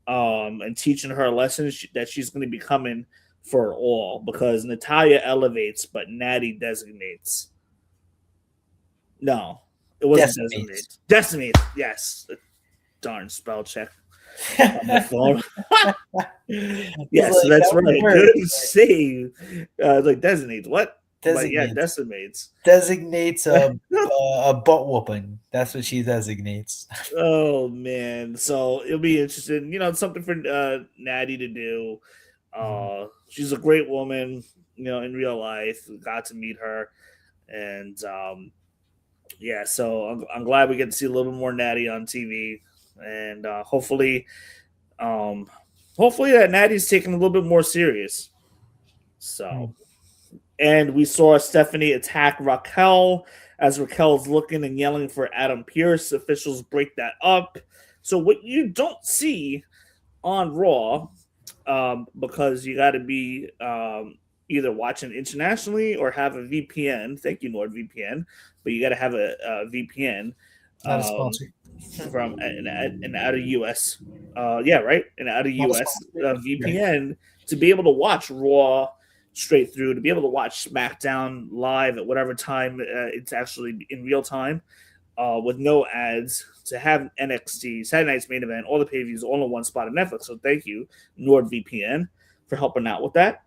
Speaker 3: and teaching her a lesson, that she's going to be coming for all, because Natalya elevates, but Natty designates. No, it wasn't designates. Decimates, yes. Darn spell check on my phone. Yes, like, that's right. Good save. Like designates. What? Designates. Yeah, decimates.
Speaker 4: Designates a butt whooping. That's what she designates.
Speaker 3: Oh man! So it'll be interesting. It's something for Natty to do. She's a great woman. In real life, got to meet her, and yeah. So I'm glad we get to see a little bit more Natty on TV, and hopefully that Natty's taken a little bit more serious. So. And we saw Stephanie attack Raquel as Raquel's looking and yelling for Adam Pearce. Officials break that up. So what you don't see on Raw, because you got to be either watching internationally or have a VPN. Thank you, NordVPN. But you got to have a VPN
Speaker 4: Not a sponsor.
Speaker 3: from an out of US. Yeah, right, an out of US VPN to be able to watch Raw straight through, to be able to watch SmackDown live at whatever time it's actually in real time, with no ads, to have NXT, Saturday Night's Main Event, all the pay-per-views all in one spot on Netflix. So thank you, NordVPN, for helping out with that.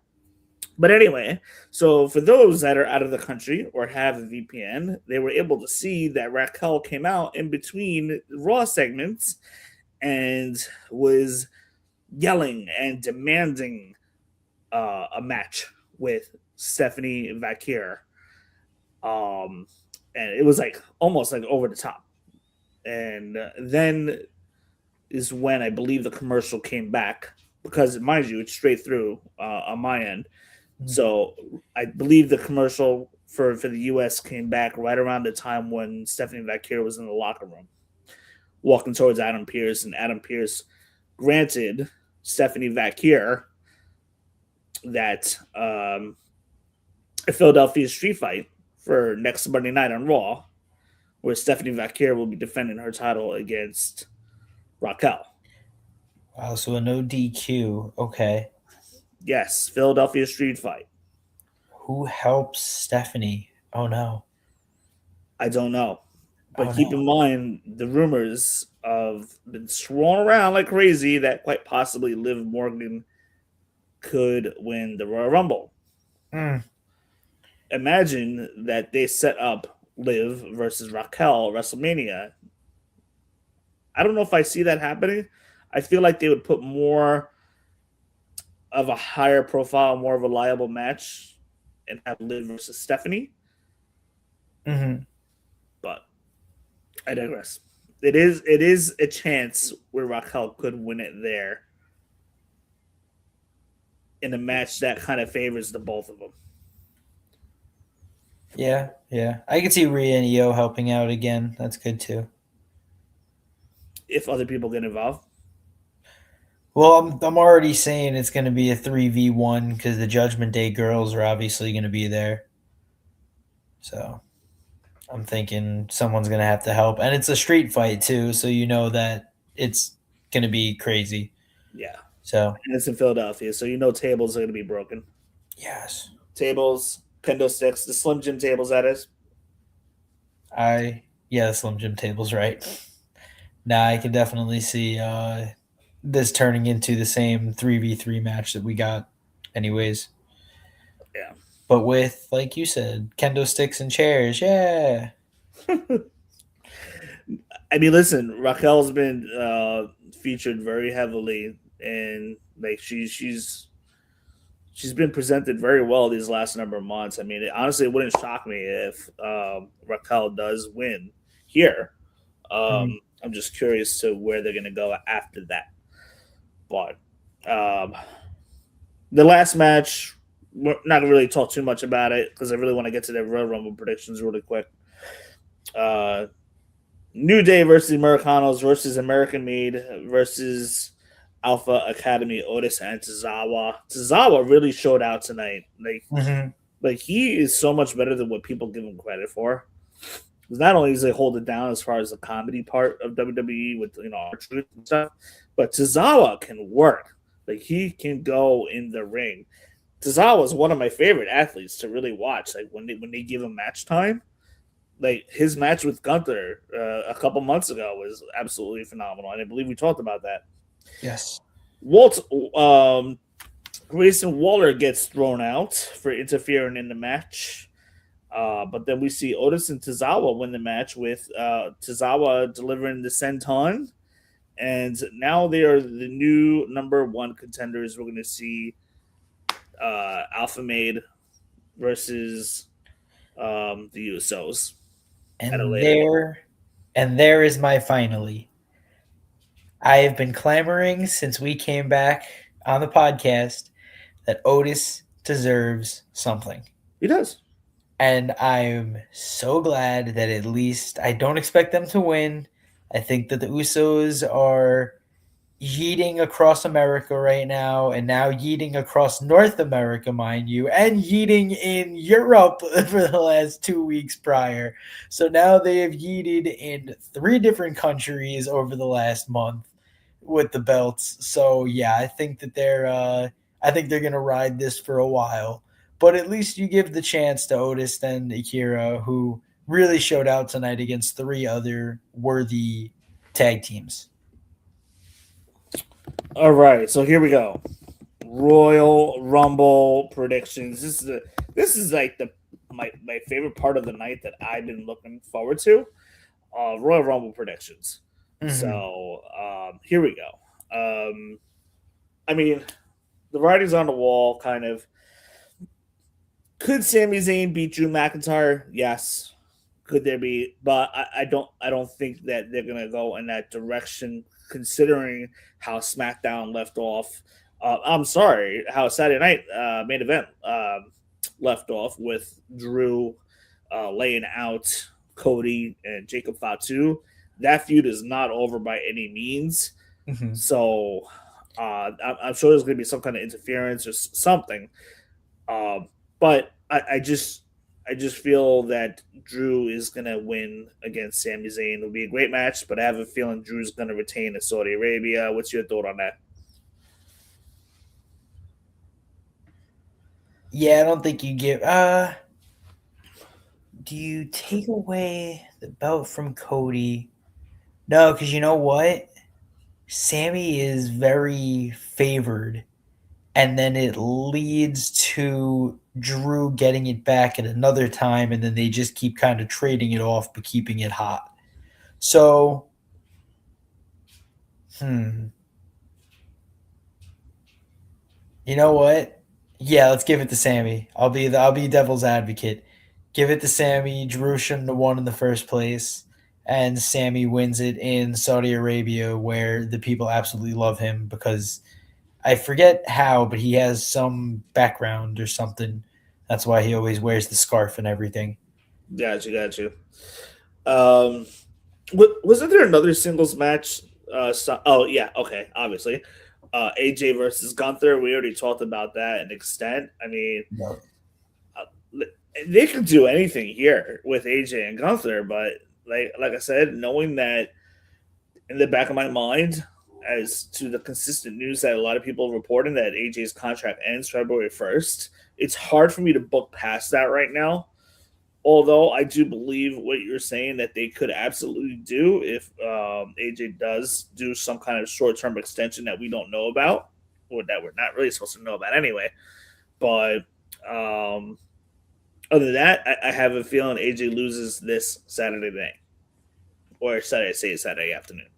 Speaker 3: But anyway, so for those that are out of the country or have a VPN, they were able to see that Raquel came out in between Raw segments and was yelling and demanding a match with Stephanie Vaquer. And it was like almost like over the top. And then is when I believe the commercial came back, because mind you, it's straight through on my end. So I believe the commercial for the US came back right around the time when Stephanie Vaquer was in the locker room walking towards Adam Pearce, and Adam Pearce granted Stephanie Vaquer that a Philadelphia street fight for next Monday night on Raw, where Stephanie Vaquer will be defending her title against Raquel.
Speaker 4: Wow, so a no DQ. Okay.
Speaker 3: Yes, Philadelphia street fight.
Speaker 4: Who helps Stephanie? Oh, no.
Speaker 3: I don't know. But keep in mind, the rumors have been swirling around like crazy that quite possibly Liv Morgan could win the Royal Rumble. Imagine that they set up Liv versus Raquel WrestleMania. I don't know if I see that happening. I feel like they would put more of a higher profile, more reliable match and have Liv versus Stephanie. But I digress. It is a chance where Raquel could win it there in a match that kind of favors the both of them.
Speaker 4: Yeah. I can see Rhea and Io helping out again. That's good too.
Speaker 3: If other people get involved.
Speaker 4: Well, I'm already saying it's going to be a 3v1 because the Judgment Day girls are obviously going to be there. So I'm thinking someone's going to have to help. And it's a street fight too, so you know that it's going to be crazy.
Speaker 3: Yeah.
Speaker 4: So
Speaker 3: and it's in Philadelphia, so you know tables are going to be broken.
Speaker 4: Yes.
Speaker 3: Tables, kendo sticks, the Slim Jim tables, that is.
Speaker 4: The Slim Jim table's right. Nah, I can definitely see this turning into the same 3v3 match that we got anyways.
Speaker 3: Yeah.
Speaker 4: But with, like you said, kendo sticks and chairs, yeah.
Speaker 3: I mean, listen, Raquel's been featured very heavily, and like she's been presented very well these last number of months. I mean, honestly, it wouldn't shock me if Raquel does win here. I'm just curious to where they're going to go after that. But the last match, we're not going to really talk too much about it because I really want to get to the Royal Rumble predictions really quick. New Day versus Americanos versus American Made versus Alpha Academy, Otis and Tozawa. Tozawa really showed out tonight. Like he is so much better than what people give him credit for. Not only does he hold it down as far as the comedy part of WWE with R-Truth and stuff, but Tozawa can work. Like he can go in the ring. Tozawa is one of my favorite athletes to really watch. Like when they give him match time, like his match with Gunther a couple months ago was absolutely phenomenal, and I believe we talked about that.
Speaker 4: Yes.
Speaker 3: Grayson Waller gets thrown out for interfering in the match. But then we see Otis and Tozawa win the match with Tozawa delivering the senton. And now they are the new number one contenders. We're going to see Alpha Made versus the Usos.
Speaker 4: And there is my finally. I have been clamoring since we came back on the podcast that Otis deserves something.
Speaker 3: He does.
Speaker 4: And I'm so glad that at least I don't expect them to win. I think that the Usos are yeeting across America right now, and now yeeting across North America, mind you, and yeeting in Europe for the last 2 weeks prior. So now they have yeeted in 3 different countries over the last month with the belts. So yeah, I think they're gonna ride this for a while. But at least you give the chance to Otis and Akira, who really showed out tonight against 3 other worthy tag teams.
Speaker 3: All right, so here we go. Royal Rumble predictions. This is like my favorite part of the night that I've been looking forward to. Royal Rumble predictions.
Speaker 4: Mhm.
Speaker 3: So here we go. I mean, the writing's on the wall. Kind of. Could Sami Zayn beat Drew McIntyre? Yes. Could there be? But I don't. I don't think that they're gonna go in that direction, considering how SmackDown left off. I'm sorry, how Saturday Night main event left off with Drew laying out Cody and Jacob Fatu. That feud is not over by any means.
Speaker 4: Mhm.
Speaker 3: So I'm sure there's going to be some kind of interference or something. But I just feel that Drew is gonna win against Sami Zayn. It'll be a great match, but I have a feeling Drew's gonna retain in Saudi Arabia. What's your thought on that?
Speaker 4: Yeah, I don't think you give. Do you take away the belt from Cody? No, because you know what? Sammy is very favored, and then it leads to Drew getting it back at another time, and then they just keep kind of trading it off, but keeping it hot. So, you know what? Yeah, let's give it to Sammy. I'll be devil's advocate. Give it to Sammy. Drew shouldn't have won in the first place, and Sammy wins it in Saudi Arabia, where the people absolutely love him because I forget how, but he has some background or something. That's why he always wears the scarf and everything.
Speaker 3: Got you. Um, wasn't there another singles match? Oh yeah, okay, obviously. AJ versus Gunther. We already talked about that an extent. I mean,
Speaker 4: No.
Speaker 3: they could do anything here with AJ and Gunther, but like I said, knowing that in the back of my mind, as to the consistent news that a lot of people are reporting that AJ's contract ends February 1st, it's hard for me to book past that right now. Although I do believe what you're saying that they could absolutely do if AJ does do some kind of short term extension that we don't know about, or that we're not really supposed to know about anyway. But other than that, I have a feeling AJ loses this Saturday night, or Saturday afternoon.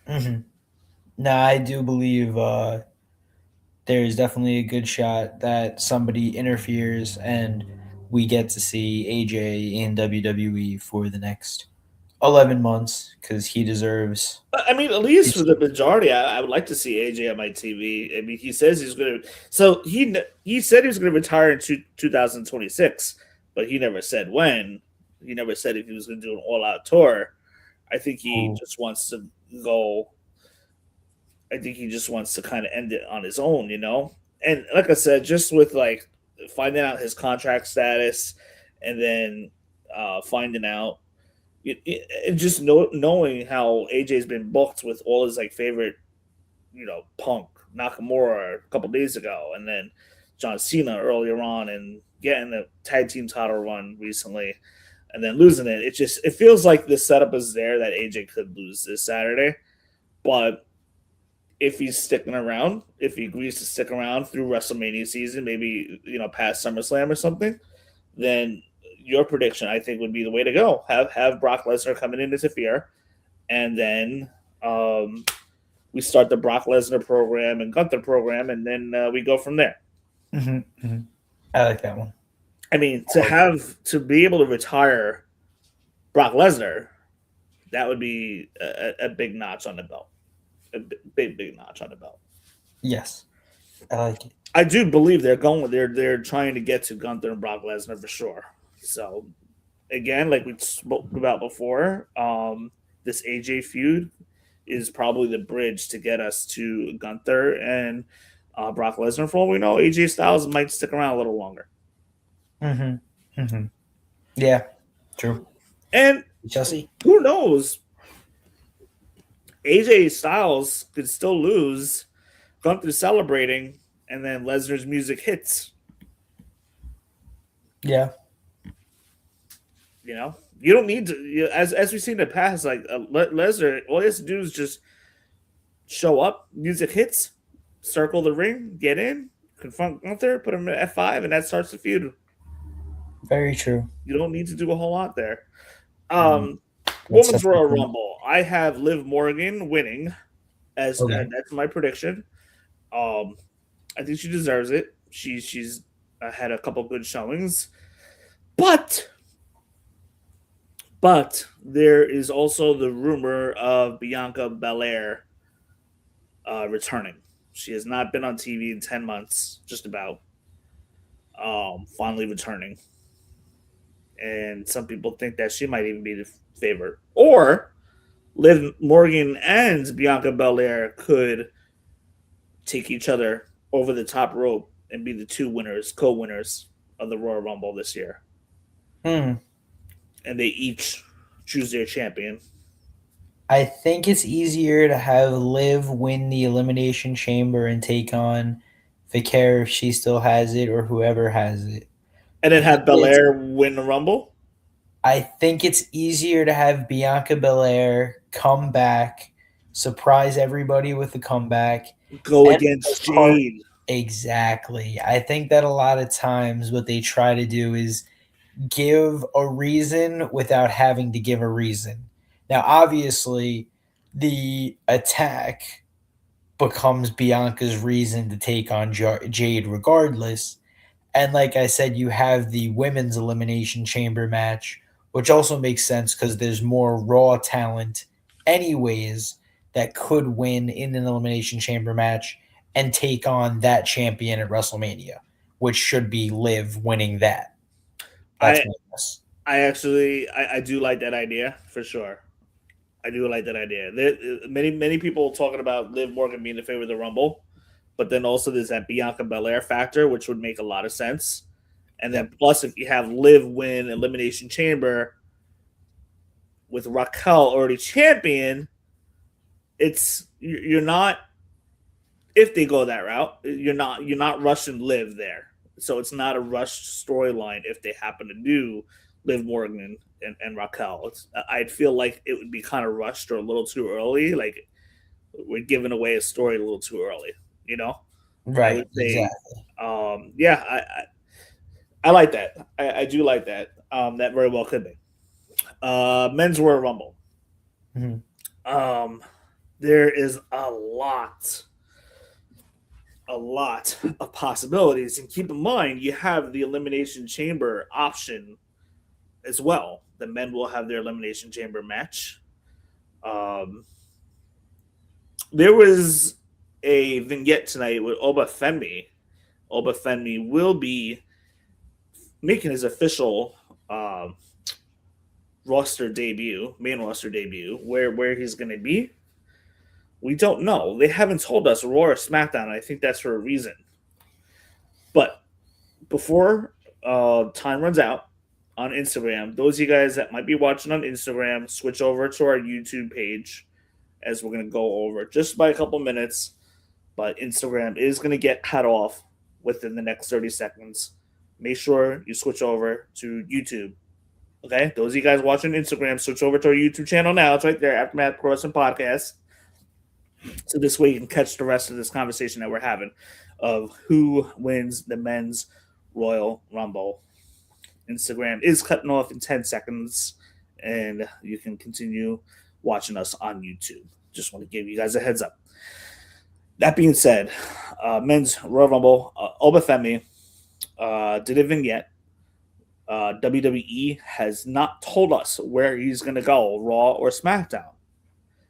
Speaker 4: Mm-hmm. No, I do believe there's definitely a good shot that somebody interferes and we get to see AJ in WWE for the next 11 months because he deserves.
Speaker 3: I mean, at least for the majority, I would like to see AJ on my TV. I mean, he says he's going to. So he said he was going to retire in 2026, but he never said when. He never said if he was going to do an all-out tour. I think he just wants to go. I think he just wants to kind of end it on his own, you know. And like I said, just with like finding out his contract status, and then finding out just knowing how AJ's been booked with all his like favorite, Punk, Nakamura a couple days ago, and then John Cena earlier on, and getting the tag team title run recently, and then losing it. It feels like the setup is there that AJ could lose this Saturday, but if he's sticking around, if he agrees to stick around through WrestleMania season, maybe past SummerSlam or something, then your prediction, I think, would be the way to go. Have Brock Lesnar come in and interfere, and then we start the Brock Lesnar program and Gunther program, and then we go from there.
Speaker 4: Mm-hmm, mm-hmm. I like that one.
Speaker 3: I mean, to be able to retire Brock Lesnar, that would be a big notch on the belt, a big notch on the belt.
Speaker 4: Yes, I like it.
Speaker 3: I do believe they're trying to get to Gunther and Brock Lesnar for sure. So again, like we spoke about before, this AJ feud is probably the bridge to get us to Gunther and Brock Lesnar. For all we know, AJ Styles might stick around a little longer.
Speaker 4: Mm-hmm. Mm-hmm. Yeah, true.
Speaker 3: And
Speaker 4: Chelsea?
Speaker 3: who knows? AJ Styles could still lose. Gunther's celebrating, and then Lesnar's music hits.
Speaker 4: Yeah.
Speaker 3: You know, you don't need to. As we've seen in the past, like Lesnar, all he has to do is just show up, music hits, circle the ring, get in, confront Gunther, put him at F5, and that starts the feud.
Speaker 4: Very true.
Speaker 3: You don't need to do a whole lot there.
Speaker 4: Let's
Speaker 3: Women's
Speaker 4: set
Speaker 3: Royal
Speaker 4: the-
Speaker 3: Rumble. I have Liv Morgan winning, as
Speaker 4: Okay.
Speaker 3: that's my prediction. I think she deserves it. She's had a couple good showings, but there is also the rumor of Bianca Belair returning. She has not been on TV in 10 months, just about. Finally returning. And some people think that she might even be the favorite. Or Liv Morgan and Bianca Belair could take each other over the top rope and be the two winners, co-winners of the Royal Rumble this year.
Speaker 4: Hmm.
Speaker 3: And they each choose their champion.
Speaker 4: I think it's easier to have Liv win the Elimination Chamber and take on Vicaire if she still has it or whoever has it.
Speaker 3: And then have Belair win the Rumble?
Speaker 4: I think it's easier to have Bianca Belair come back, surprise everybody with a comeback.
Speaker 3: Go
Speaker 4: And
Speaker 3: against
Speaker 4: as part-
Speaker 3: Jade.
Speaker 4: Exactly. I think that a lot of times what they try to do is give a reason without having to give a reason. Now, obviously, the attack becomes Bianca's reason to take on Jade regardless. And like I said, you have the women's elimination chamber match, which also makes sense because there's more Raw talent anyways that could win in an elimination chamber match and take on that champion at WrestleMania, which should be Liv winning that. That's my guess.
Speaker 3: I do like that idea for sure. I do like that idea. Many people talking about Liv Morgan being the favorite of the Rumble, but then also there's that Bianca Belair factor, which would make a lot of sense. And then plus, if you have Liv win Elimination Chamber with Raquel already champion, you're not. If they go that route, you're not rushing Liv there. So it's not a rushed storyline if they happen to do Liv Morgan and Raquel. I'd feel like it would be kind of rushed or a little too early. Like we're giving away a story a little too early, you know?
Speaker 4: Right.
Speaker 3: Say,
Speaker 4: Exactly.
Speaker 3: Yeah, I like that. I do like that. That very well could be. Men's Royal Rumble.
Speaker 4: Mhm.
Speaker 3: There is a lot of possibilities, and keep in mind you have the Elimination Chamber option as well. The men will have their Elimination Chamber match. There was a vignette tonight with Oba Femi. Oba Femi will be making his official main roster debut. Where he's going to be, we don't know. They haven't told us Raw or SmackDown. I think that's for a reason. But before time runs out on Instagram, those of you guys that might be watching on Instagram, switch over to our YouTube page as we're going to go over just by a couple minutes. But Instagram is going to get cut off within the next 30 seconds. Make sure you switch over to YouTube. Okay? Those of you guys watching Instagram, switch over to our YouTube channel now. It's right there, Aftermath Pro Wrestling Podcast. So this way you can catch the rest of this conversation that we're having of who wins the men's Royal Rumble. Instagram is cutting off in 10 seconds, and you can continue watching us on YouTube. Just want to give you guys a heads up. That being said, men's Royal Rumble, Oba Femi did a vignette. WWE has not told us where he's going to go, Raw or SmackDown,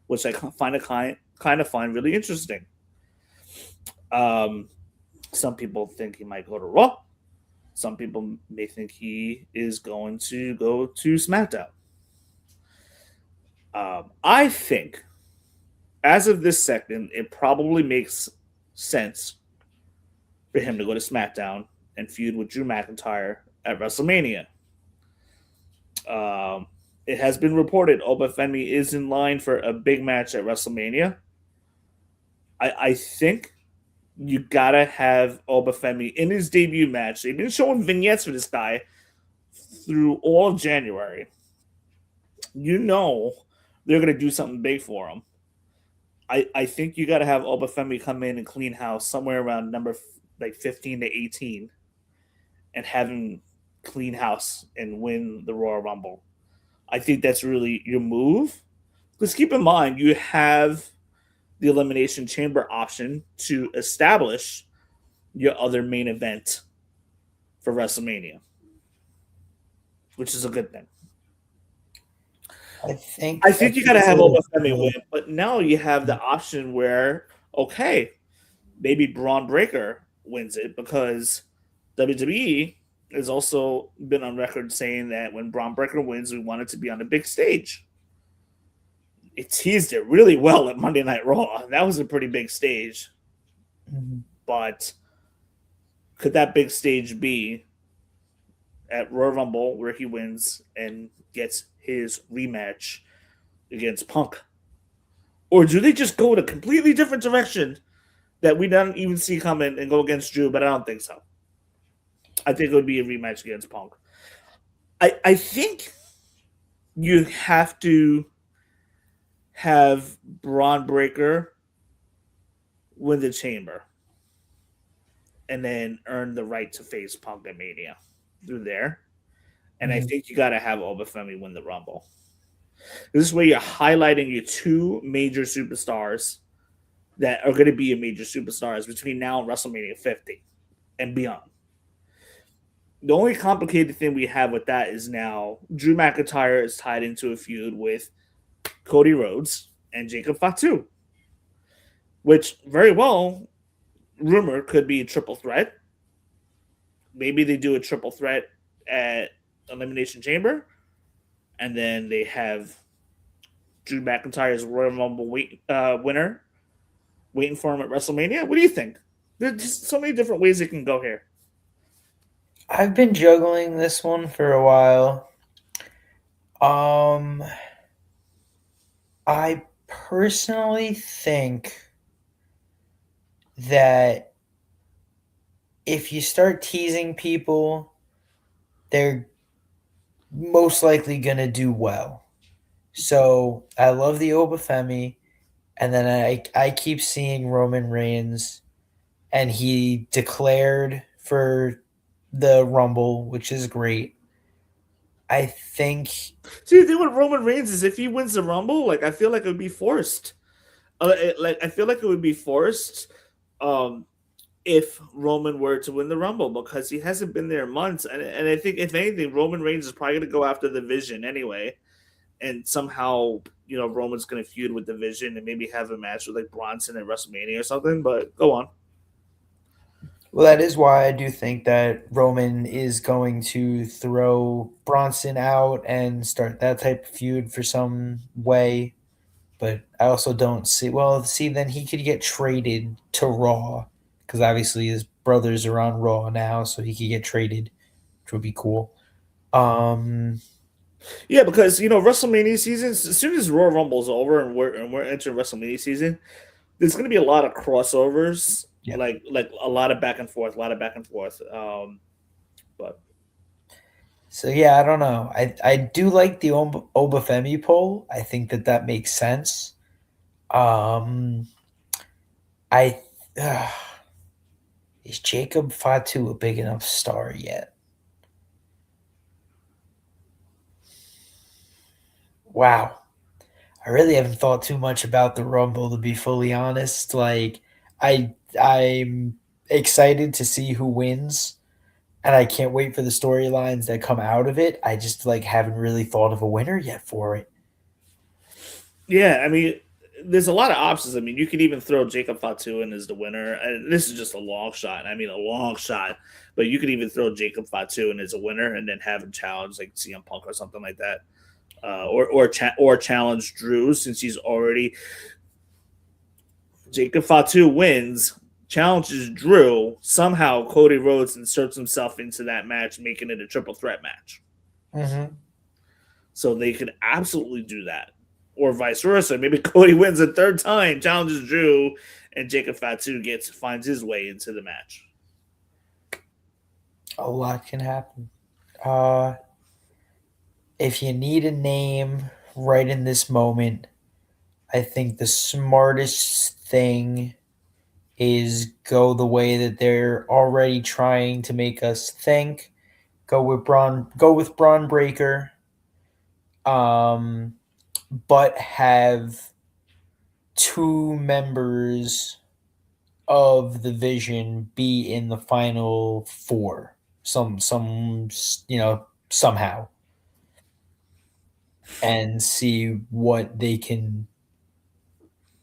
Speaker 3: which I find really interesting. Some people think he might go to Raw. Some people may think he is going to go to SmackDown. I think, as of this second, it probably makes sense for him to go to SmackDown and feud with Drew McIntyre at WrestleMania. It has been reported Obafemi is in line for a big match at WrestleMania. I think you gotta have Obafemi in his debut match. They've been showing vignettes for this guy through all of January. You know they're gonna do something big for him. I think you gotta have Obafemi come in and clean house somewhere around number like 15 to 18 and have him clean house and win the Royal Rumble. I think that's really your move. Because keep in mind, you have the Elimination Chamber option to establish your other main event for WrestleMania, which is a good thing. I think you got to have Obafemi win, but now you have the option where, okay, maybe Braun Breaker wins it because WWE has also been on record saying that when Braun Breaker wins, we want it to be on the big stage. It teased it really well at Monday Night Raw. That was a pretty big stage. Mm-hmm. But could that big stage be at Royal Rumble where he wins and gets his rematch against Punk? Or do they just go in a completely different direction that we don't even see coming and go against Drew? But I don't think so. I think it would be a rematch against Punk. I think you have to have Braun Breaker win the Chamber and then earn the right to face Punk at Mania through there. And I think you got to have Obafemi win the Rumble. This is where you're highlighting your two major superstars that are going to be your major superstars between now and WrestleMania 50 and beyond. The only complicated thing we have with that is now Drew McIntyre is tied into a feud with Cody Rhodes and Jacob Fatu, which very well, rumor could be a triple threat. Maybe they do a triple threat at Elimination Chamber, and then they have Drew McIntyre's Royal Rumble winner waiting for him at WrestleMania. What do you think? There's just so many different ways it can go here.
Speaker 4: I've been juggling this one for a while. I personally think that if you start teasing people, they're most likely going to do well. So I love the Obafemi, and then I keep seeing Roman Reigns, and he declared for the Rumble, which is great. I think.
Speaker 3: See, the thing with Roman Reigns is if he wins the Rumble, like I feel like it would be forced. I feel like it would be forced if Roman were to win the Rumble because he hasn't been there in months, and I think if anything, Roman Reigns is probably going to go after the Vision anyway, and somehow Roman's going to feud with the Vision and maybe have a match with like Bronson at WrestleMania or something. But go on.
Speaker 4: Well, that is why I do think that Roman is going to throw Bronson out and start that type of feud for some way. But I also don't see – then he could get traded to Raw because obviously his brothers are on Raw now, so he could get traded, which would be cool.
Speaker 3: Yeah, because, WrestleMania season, as soon as Royal Rumble's over and we're entering WrestleMania season, there's going to be a lot of crossovers. Yeah. Like a lot of back and forth. But
Speaker 4: so yeah, I don't know. I do like the Obafemi poll. I think that makes sense. Is Jacob Fatu a big enough star yet? Wow. I really haven't thought too much about the Rumble, to be fully honest. Like I'm excited to see who wins, and I can't wait for the storylines that come out of it. I just haven't really thought of a winner yet for it.
Speaker 3: Yeah, I mean, there's a lot of options. I mean, you could even throw Jacob Fatu in as the winner. And this is just a long shot. I mean, a long shot. But you could even throw Jacob Fatu in as a winner and then have him challenge like CM Punk or something like that, or challenge Drew since he's already. Jacob Fatu wins, challenges Drew. Somehow Cody Rhodes inserts himself into that match, making it a triple threat match.
Speaker 4: Mm-hmm.
Speaker 3: So they could absolutely do that. Or vice versa. Maybe Cody wins a third time, challenges Drew, and Jacob Fatu finds his way into the match.
Speaker 4: A lot can happen. If you need a name right in this moment, I think the smartest thing is go the way that they're already trying to make us think. Go with Braun Breaker. But have two members of the Vision be in the final four. Somehow. And see what they can,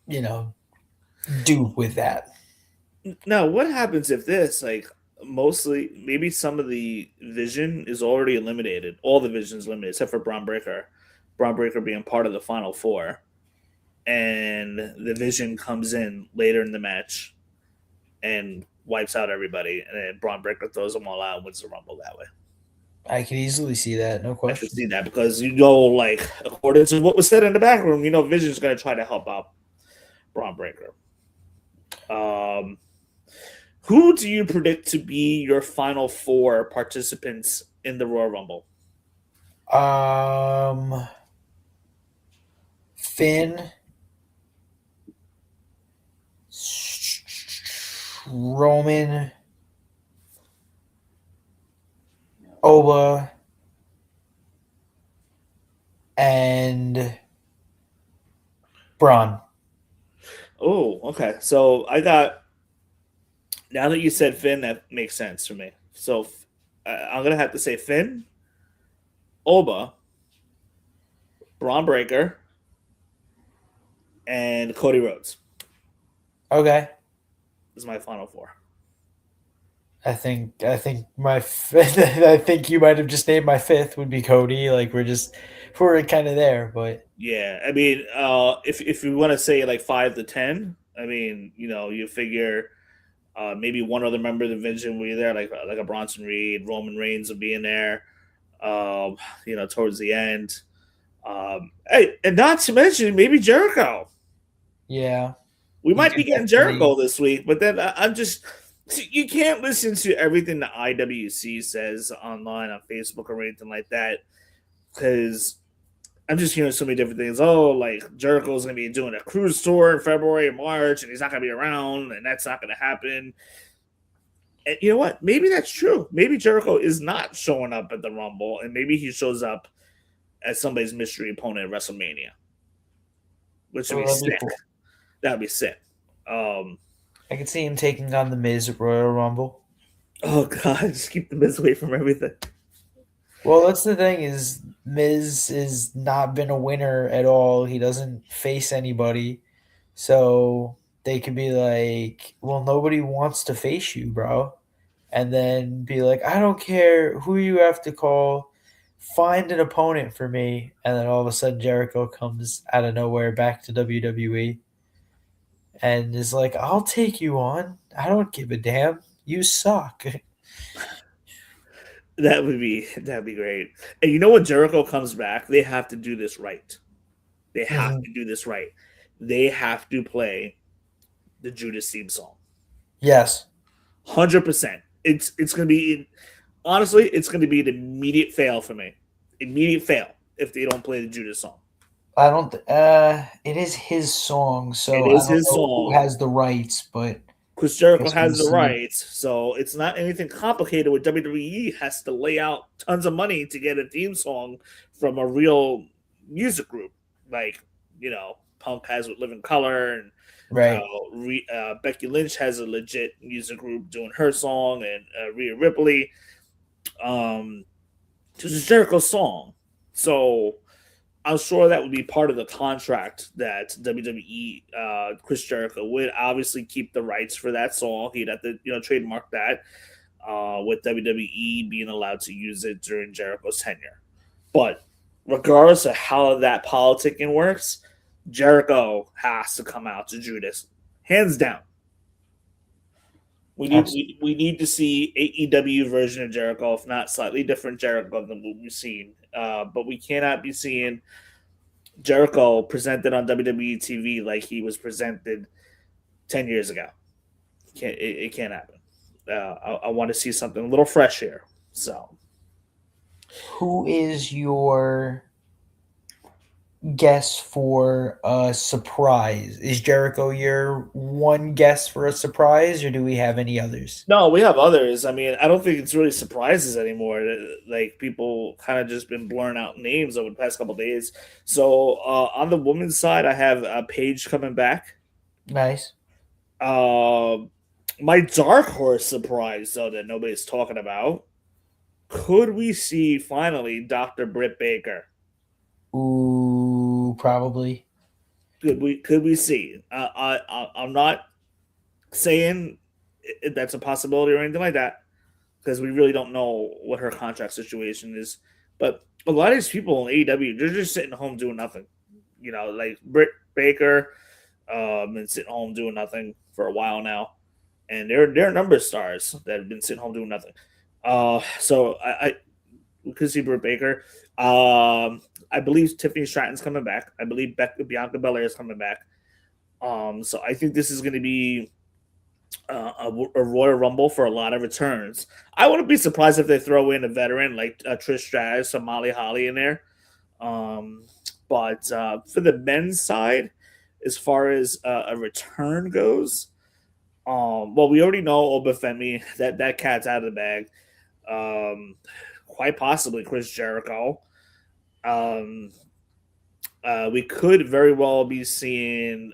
Speaker 4: do with that.
Speaker 3: Now, what happens if this, like, mostly, maybe some of the Vision is already eliminated. All the Vision's eliminated, except for Braun Breaker. Braun Breaker being part of the final four. And the Vision comes in later in the match and wipes out everybody. And then Braun Breaker throws them all out and wins the Rumble that way.
Speaker 4: I could easily see that, no
Speaker 3: I
Speaker 4: question.
Speaker 3: could see that because, like, according to what was said in the back room, Vision's going to try to help out Braun Breaker. Who do you predict to be your final four participants in the Royal Rumble?
Speaker 4: Finn, Roman, Oba, and Braun.
Speaker 3: Oh, okay. So now that you said Finn, that makes sense for me. So I'm going to have to say Finn, Oba, Braun Breaker, and Cody Rhodes.
Speaker 4: Okay.
Speaker 3: This is my final four.
Speaker 4: I think my fifth, I think you might have just named my fifth would be Cody. Like we're kind of there, but
Speaker 3: yeah, I mean, if you want to say like 5 to 10, I mean, you figure maybe one other member of the Vision will be there, like a Bronson Reed, Roman Reigns will be in there, towards the end. Hey, and not to mention maybe Jericho.
Speaker 4: Yeah,
Speaker 3: we might be getting Jericho this week, but then I'm just. You can't listen to everything the IWC says online on Facebook or anything like that because I'm just hearing so many different things. Oh, like Jericho's going to be doing a cruise tour in February and March, and he's not going to be around, and that's not going to happen. And you know what? Maybe that's true. Maybe Jericho is not showing up at the Rumble, and maybe he shows up as somebody's mystery opponent at WrestleMania, which would be sick. Cool. That would be sick.
Speaker 4: I could see him taking on the Miz at Royal Rumble.
Speaker 3: Oh God, just keep the Miz away from everything.
Speaker 4: Well, that's the thing is Miz has not been a winner at all. He doesn't face anybody. So they could be like, well, nobody wants to face you, bro. And then be like, I don't care who you have to call. Find an opponent for me. And then all of a sudden Jericho comes out of nowhere back to WWE. And is like, I'll take you on. I don't give a damn. You suck.
Speaker 3: That'd be great. And you know when Jericho comes back, they have to do this right. They have to do this right. They have to play the Judas theme song.
Speaker 4: Yes.
Speaker 3: 100%. It's going to be, honestly, it's going to be an immediate fail for me. Immediate fail if they don't play the Judas song.
Speaker 4: I don't. It is his song, so
Speaker 3: it is his song.
Speaker 4: Who has the rights? But
Speaker 3: because Jericho has the rights, so it's not anything complicated. With WWE has to lay out tons of money to get a theme song from a real music group, like Punk has with Living Color, and
Speaker 4: right.
Speaker 3: Becky Lynch has a legit music group doing her song, and Rhea Ripley. This is Jericho's song, so. I'm sure that would be part of the contract that WWE, Chris Jericho would obviously keep the rights for that song. He'd have to, trademark that, with WWE being allowed to use it during Jericho's tenure. But regardless of how that politicking works, Jericho has to come out to Judas, hands down. We need to see AEW version of Jericho, if not slightly different Jericho than what we've seen. But we cannot be seeing Jericho presented on WWE TV like he was presented 10 years ago. It can't happen. I want to see something a little fresh here. So,
Speaker 4: who is your guess for a surprise? Is Jericho your one guess for a surprise, or do we have any others?
Speaker 3: no, we have others. I mean, I don't think it's really surprises anymore. Like, people kind of just been blurring out names over the past couple of days. So on the women's side, I have Paige coming back.
Speaker 4: Nice.
Speaker 3: My dark horse surprise, though, that nobody's talking about. Could we see finally Dr. Britt Baker?
Speaker 4: Ooh, probably.
Speaker 3: Could we see? I'm not saying that's a possibility or anything like that, because we really don't know what her contract situation is. But a lot of these people in AEW, they're just sitting home doing nothing. Like Britt Baker, been sitting home doing nothing for a while now, and they're number stars that have been sitting home doing nothing. So we could see Britt Baker. I believe Tiffany Stratton's coming back. I believe Bianca Belair is coming back. So I think this is going to be a Royal Rumble for a lot of returns. I wouldn't be surprised if they throw in a veteran like Trish Stratus or Molly Holly in there. But for the men's side, as far as a return goes, well, we already know Obafemi, that cat's out of the bag. Quite possibly Chris Jericho. We could very well be seeing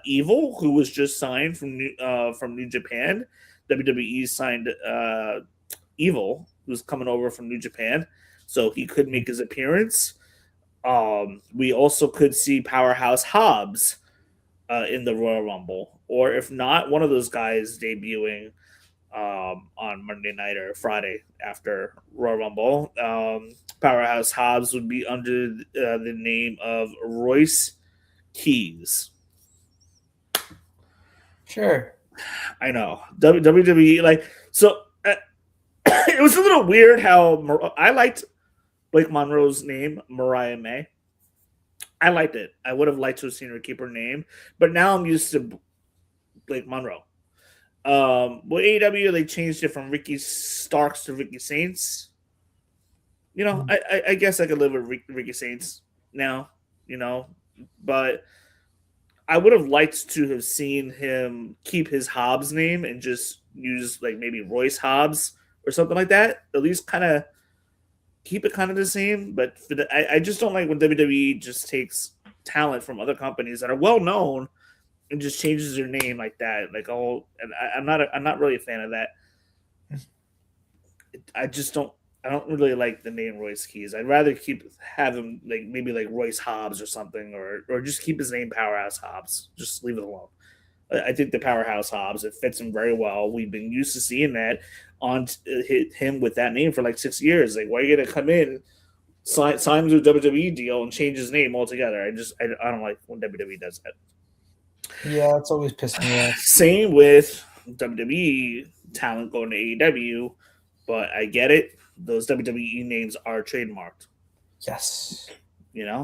Speaker 3: Evil, who was just signed from New Japan. WWE signed Evil, who's coming over from New Japan, so he could make his appearance. We also could see Powerhouse Hobbs in the Royal Rumble, or if not, one of those guys debuting on Monday night or Friday after Royal Rumble. Powerhouse Hobbs would be under the name of Royce Keys.
Speaker 4: Sure.
Speaker 3: I know. WWE, so it was a little weird how I liked Blake Monroe's name, Mariah May. I liked it. I would have liked to have seen her keep her name, but now I'm used to Blake Monroe. AEW, they changed it from Ricky Starks to Ricky Saints. I guess I could live with Ricky Saints now, but I would have liked to have seen him keep his Hobbs name and just use maybe Royce Hobbs or something like that. At least kind of keep it kind of the same. But I just don't like when WWE just takes talent from other companies that are well known and just changes their name like that. And I'm not really a fan of that. I don't really like the name Royce Keys. I'd rather have him maybe Royce Hobbs or something, or just keep his name Powerhouse Hobbs. Just leave it alone. I think the Powerhouse Hobbs, it fits him very well. We've been used to seeing that on him with that name for 6 years. Why are you gonna come in, sign to a WWE deal and change his name altogether? I don't like when WWE does that.
Speaker 4: Yeah, it's always pissed me off.
Speaker 3: Same with WWE talent going to AEW, but I get it. Those WWE names are trademarked.
Speaker 4: Yes.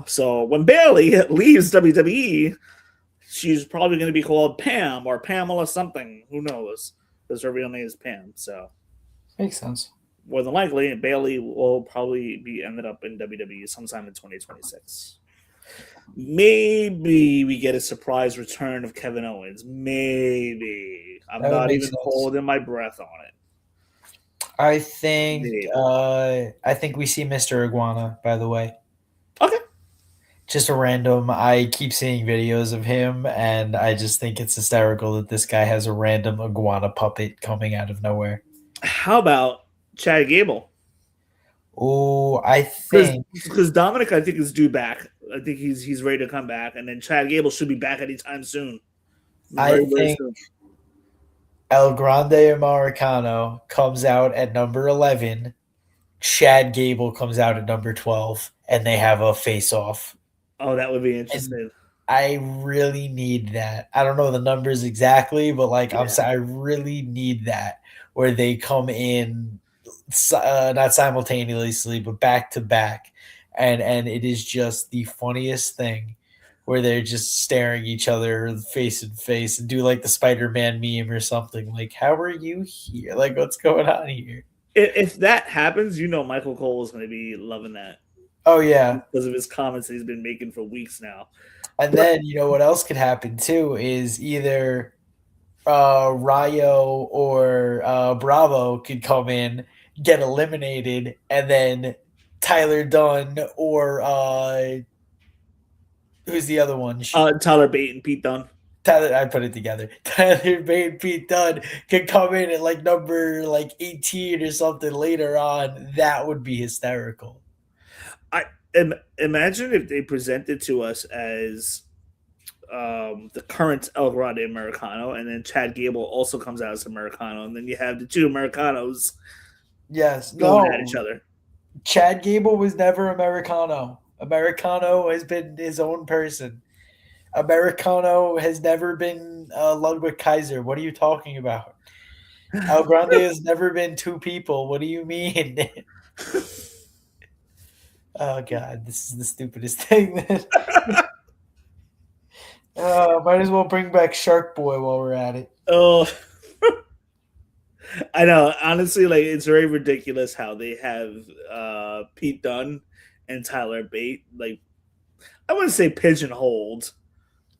Speaker 3: So when Bayley leaves WWE, she's probably going to be called Pam or Pamela something. Who knows? Because her real name is Pam. So
Speaker 4: makes sense.
Speaker 3: More than likely, Bayley will probably be ended up in WWE sometime in 2026. Maybe we get a surprise return of Kevin Owens. Maybe. I'm not even holding my breath on it.
Speaker 4: I think we see Mr. Iguana, by the way.
Speaker 3: Okay.
Speaker 4: Just a random. I keep seeing videos of him, and I just think it's hysterical that this guy has a random iguana puppet coming out of nowhere.
Speaker 3: How about Chad Gable?
Speaker 4: Oh, I think
Speaker 3: Because Dominic, I think, is due back. I think he's ready to come back, and then Chad Gable should be back anytime soon.
Speaker 4: I
Speaker 3: Very
Speaker 4: think
Speaker 3: soon.
Speaker 4: El Grande Americano comes out at number 11. Chad Gable comes out at number 12, and they have a face-off.
Speaker 3: Oh, that would be
Speaker 4: And
Speaker 3: interesting.
Speaker 4: I really need that. I don't know the numbers exactly, but like
Speaker 3: Yeah.
Speaker 4: I really need that where they come in not simultaneously but back to back, and it is just the funniest thing where they're just staring each other face in face and do like the Spider-Man meme or something. Like, how are you here? Like, what's going on here?
Speaker 3: If that happens, Michael Cole is going to be loving that
Speaker 4: Oh yeah.
Speaker 3: because of his comments that he's been making for weeks now.
Speaker 4: And then you know what else could happen too is either Rayo or Bravo could come in, get eliminated, and then Tyler Dunn or who's the other one?
Speaker 3: Tyler Bate and Pete Dunne.
Speaker 4: Tyler, I put it together. Tyler Bate and Pete Dunne could come in at like number 18 or something later on. That would be hysterical.
Speaker 3: Imagine if they presented to us as the current El Grande Americano, and then Chad Gable also comes out as Americano, and then you have the two Americanos
Speaker 4: Yes,
Speaker 3: going
Speaker 4: no.
Speaker 3: at each other.
Speaker 4: Chad Gable was never Americano. Americano has been his own person. Americano has never been Ludwig Kaiser. What are you talking about? El Grande has never been two people. What do you mean? Oh God, this is the stupidest thing. Might as well bring back Shark Boy while we're at it.
Speaker 3: Oh, I know. Honestly, like it's very ridiculous how they have Pete Dunne and Tyler Bate. Like, I wouldn't say pigeonholed,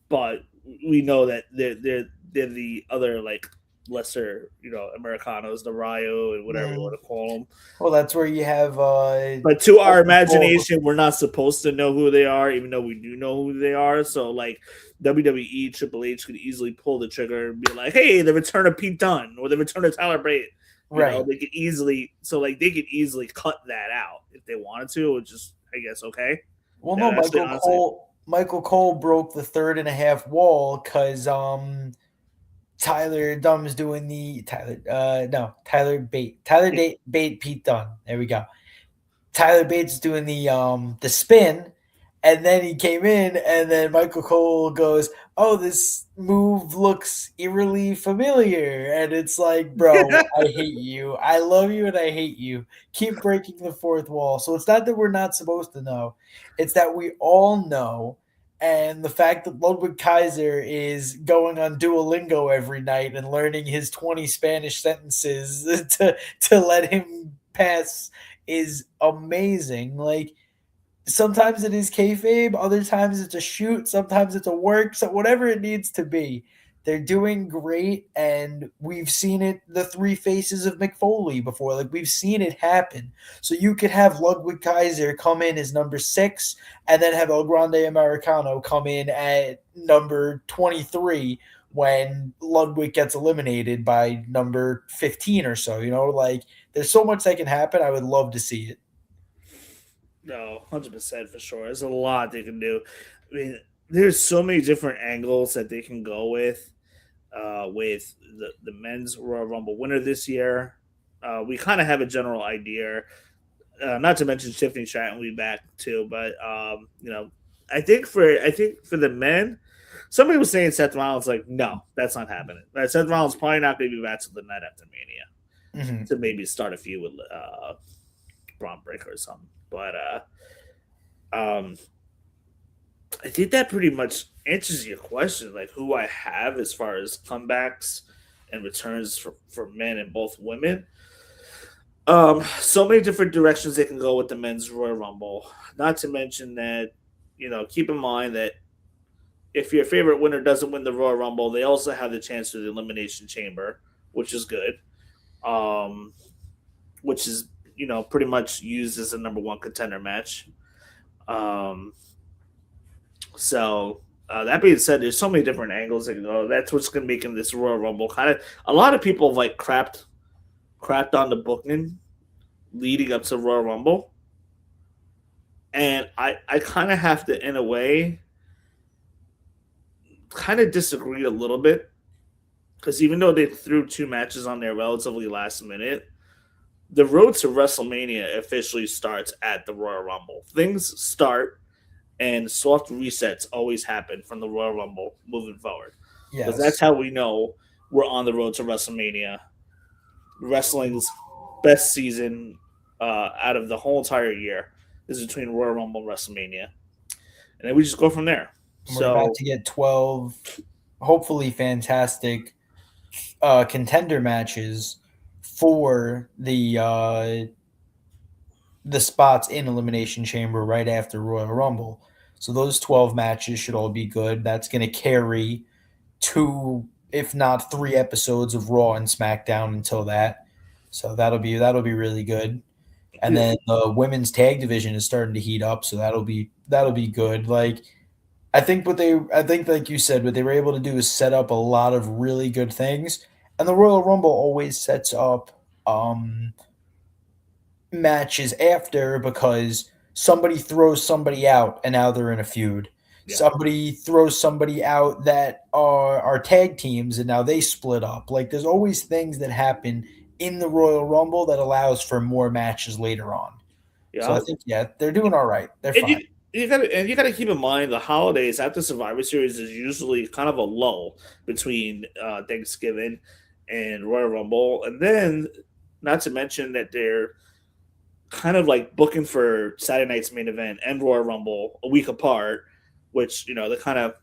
Speaker 3: but we know that they're the other like lesser, Americanos, the Rayo and whatever you want to call them.
Speaker 4: Well, that's where you have.
Speaker 3: But to our imagination, we're not supposed to know who they are, even though we do know who they are. So, like, WWE, Triple H could easily pull the trigger and be like, "Hey, the return of Pete Dunne or the return of Tyler Bate."
Speaker 4: Right.
Speaker 3: They could easily they could easily cut that out if they wanted to, which is, I guess, okay.
Speaker 4: Well, no, Michael Cole broke the 3.5 wall because Tyler Dunn's doing the Tyler Bate Pete Dunne. There we go. Tyler Bates doing the spin, and then he came in, and then Michael Cole goes, "Oh, this move looks eerily familiar," and it's like, bro, I hate you. I love you, and I hate you. Keep breaking the fourth wall. So it's not that we're not supposed to know; it's that we all know. And the fact that Ludwig Kaiser is going on Duolingo every night and learning his 20 Spanish sentences to let him pass is amazing. Like, sometimes it is kayfabe, other times it's a shoot, sometimes it's a work, so whatever it needs to be. They're doing great, and we've seen it, the three faces of Mick Foley before. Like, we've seen it happen. So you could have Ludwig Kaiser come in as number 6, and then have El Grande Americano come in at number 23 when Ludwig gets eliminated by number 15 or so. Like, there's so much that can happen. I would love to see it.
Speaker 3: No, 100% for sure. There's a lot they can do. I mean, there's so many different angles that they can go with the men's Royal Rumble winner this year. We kind of have a general idea. Not to mention Tiffany Stratton will be back too, but I think for the men, somebody was saying Seth Rollins. Like, no, that's not happening. Seth Rollins probably not going to be back till the night after Mania to maybe start a feud with Braun Breaker or something. But I think that pretty much answers your question, like who I have as far as comebacks and returns for men and both women. So many different directions they can go with the men's Royal Rumble. Not to mention that, keep in mind that if your favorite winner doesn't win the Royal Rumble, they also have the chance to the Elimination Chamber, which is good. Which is, pretty much used as a number one contender match. So that being said, there's so many different angles that can go. That's what's going to make this Royal Rumble kind of. A lot of people have crapped on the booking leading up to Royal Rumble. And I kind of have to, in a way, kind of disagree a little bit because even though they threw two matches on there relatively last minute, the road to WrestleMania officially starts at the Royal Rumble. Things start and soft resets always happen from the Royal Rumble moving forward because that's
Speaker 4: Yes.
Speaker 3: how we know we're on the road to WrestleMania. Wrestling's best season out of the whole entire year is between Royal Rumble and WrestleMania, and then we just go from there.
Speaker 4: And we're about
Speaker 3: So
Speaker 4: to get 12 hopefully fantastic contender matches for the spots in Elimination Chamber right after Royal Rumble. So those 12 matches should all be good. That's going to carry two, if not three episodes of Raw and SmackDown until that. So that'll be really good. And then the women's tag division is starting to heat up, so that'll be good. Like I think like you said, what they were able to do is set up a lot of really good things. And the Royal Rumble always sets up matches after because somebody throws somebody out and now they're in a feud.
Speaker 3: yeah,
Speaker 4: Somebody throws somebody out that are tag teams and now they split up. Like there's always things that happen in the Royal Rumble that allows for more matches later on. So I
Speaker 3: yeah.
Speaker 4: think they're doing all right. They're
Speaker 3: And
Speaker 4: fine.
Speaker 3: you gotta keep in mind the holidays after Survivor Series is usually kind of a lull between Thanksgiving and Royal Rumble, and then not to mention that they're kind of like booking for Saturday night's main event and Royal Rumble a week apart, which they're kind of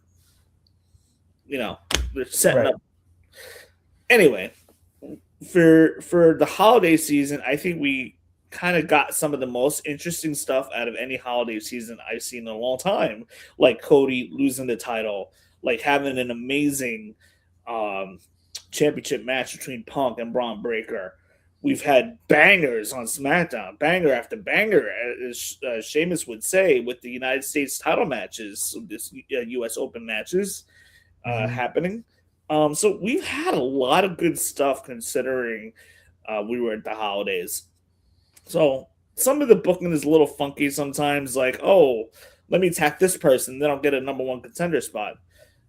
Speaker 3: you know they're setting
Speaker 4: Right.
Speaker 3: up anyway for the holiday season. I think we kind of got some of the most interesting stuff out of any holiday season I've seen in a long time, like Cody losing the title, like having an amazing um, championship match between Punk and Braun Breaker. We've had bangers on SmackDown, banger after banger, as Sheamus would say, with the United States title matches, this U.S. Open matches
Speaker 4: Mhm.
Speaker 3: happening. So we've had a lot of good stuff considering we were at the holidays. So some of the booking is a little funky sometimes, like, oh, let me attack this person, then I'll get a number one contender spot.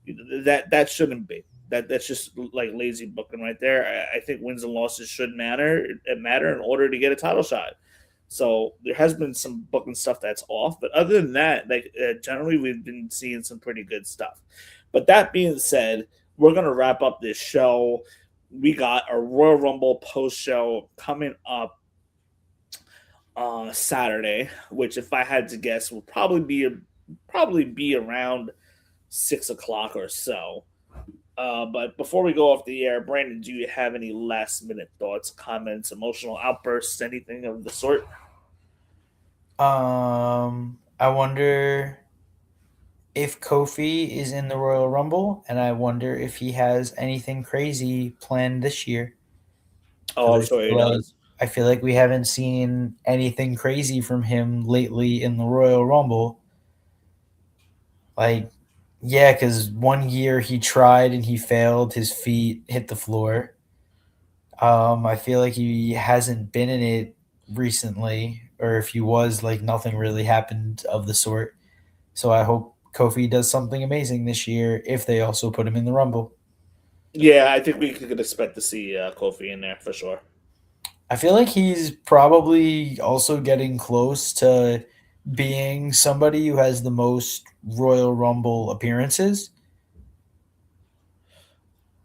Speaker 3: That shouldn't be. That's just like lazy booking right there. I think wins and losses should matter in order to get a title shot. So there has been some booking stuff that's off, but other than that, like generally we've been seeing some pretty good stuff. But that being said, we're gonna wrap up this show. We got a Royal Rumble post show coming up Saturday, which if I had to guess will probably be around 6 o'clock or so. But before we go off the air, Brandon, do you have any last minute thoughts, comments, emotional outbursts, anything of the sort?
Speaker 4: I wonder if Kofi is in the Royal Rumble, and I wonder if he has anything crazy planned this year.
Speaker 3: Oh, I'm
Speaker 4: Because
Speaker 3: sure he does.
Speaker 4: I feel like we haven't seen anything crazy from him lately in the Royal Rumble. Like, yeah, because one year he tried and he failed. His feet hit the floor. I feel like he hasn't been in it recently, or if he was, like nothing really happened of the sort. So I hope Kofi does something amazing this year if they also put him in the Rumble.
Speaker 3: Yeah, I think we could expect to see Kofi in there for sure.
Speaker 4: I feel like he's probably also getting close to being somebody who has the most Royal Rumble appearances.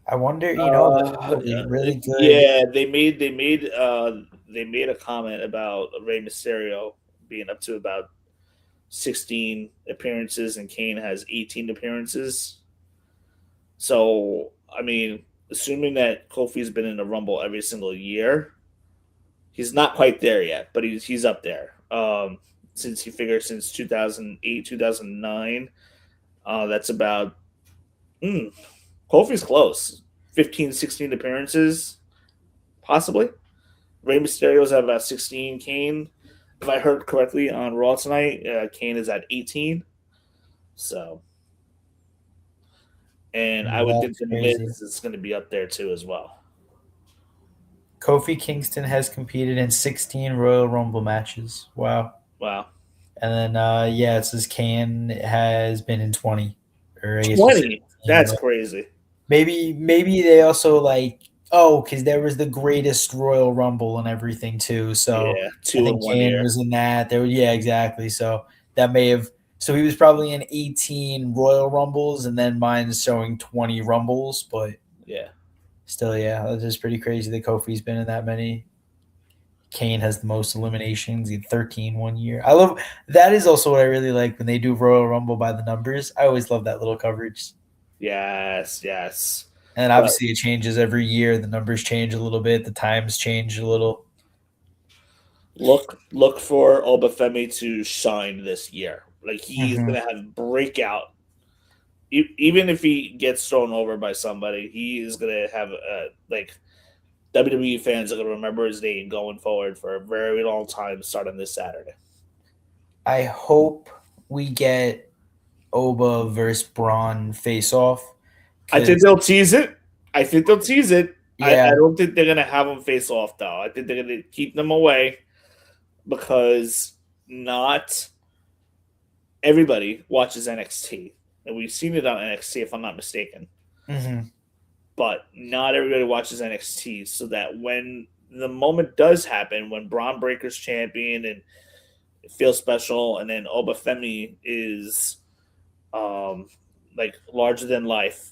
Speaker 4: I wonder, that would be really good.
Speaker 3: Yeah, they made a comment about Rey Mysterio being up to about 16 appearances, and Kane has 18 appearances. So, I mean, assuming that Kofi's been in the Rumble every single year, he's not quite there yet, but he's up there. Since he figures since 2008, 2009, that's about mm, Kofi's close. 15, 16 appearances, possibly. Rey Mysterio's at about 16. Kane, if I heard correctly on Raw tonight, Kane is at 18. So, and I would think
Speaker 4: That's
Speaker 3: the
Speaker 4: crazy.
Speaker 3: Miz is going to be up there too as well.
Speaker 4: Kofi Kingston has competed in 16 Royal Rumble matches. Wow.
Speaker 3: Wow.
Speaker 4: And then it says Kane has been in 20. Or I guess you said
Speaker 3: 20.
Speaker 4: 18,
Speaker 3: That's
Speaker 4: but
Speaker 3: crazy.
Speaker 4: maybe they also because there was the greatest Royal Rumble and everything too. So
Speaker 3: Yeah,
Speaker 4: I
Speaker 3: 2 in
Speaker 4: think
Speaker 3: 1
Speaker 4: Kane
Speaker 3: year.
Speaker 4: was in that. Exactly. So that may have so he was probably in 18 Royal Rumbles, and then mine's showing 20 Rumbles, but
Speaker 3: Yeah.
Speaker 4: still, yeah, that's just pretty crazy that Kofi's been in that many. Kane has the most eliminations. He had 13 one year. I love that is also what I really like when they do Royal Rumble by the numbers. I always love that little coverage.
Speaker 3: Yes, yes.
Speaker 4: And
Speaker 3: But
Speaker 4: obviously it changes every year. The numbers change a little bit, the times change a little.
Speaker 3: look for Obafemi to shine this year. Like he's
Speaker 4: Mhm.
Speaker 3: gonna have breakout. Even if he gets thrown over by somebody, he is gonna have like WWE fans are gonna remember his name going forward for a very long time, starting this Saturday.
Speaker 4: I hope we get Oba versus Braun face off.
Speaker 3: I think they'll tease it. I think they'll tease it. I
Speaker 4: Yeah,
Speaker 3: don't think they're gonna have them face off though. I think they're gonna keep them away because not everybody watches NXT, and we've seen it on NXT if I'm not mistaken.
Speaker 4: hmm
Speaker 3: But not everybody watches NXT, so that when the moment does happen, when Braun Breaker's champion and it feels special, and then Obafemi is like larger than life.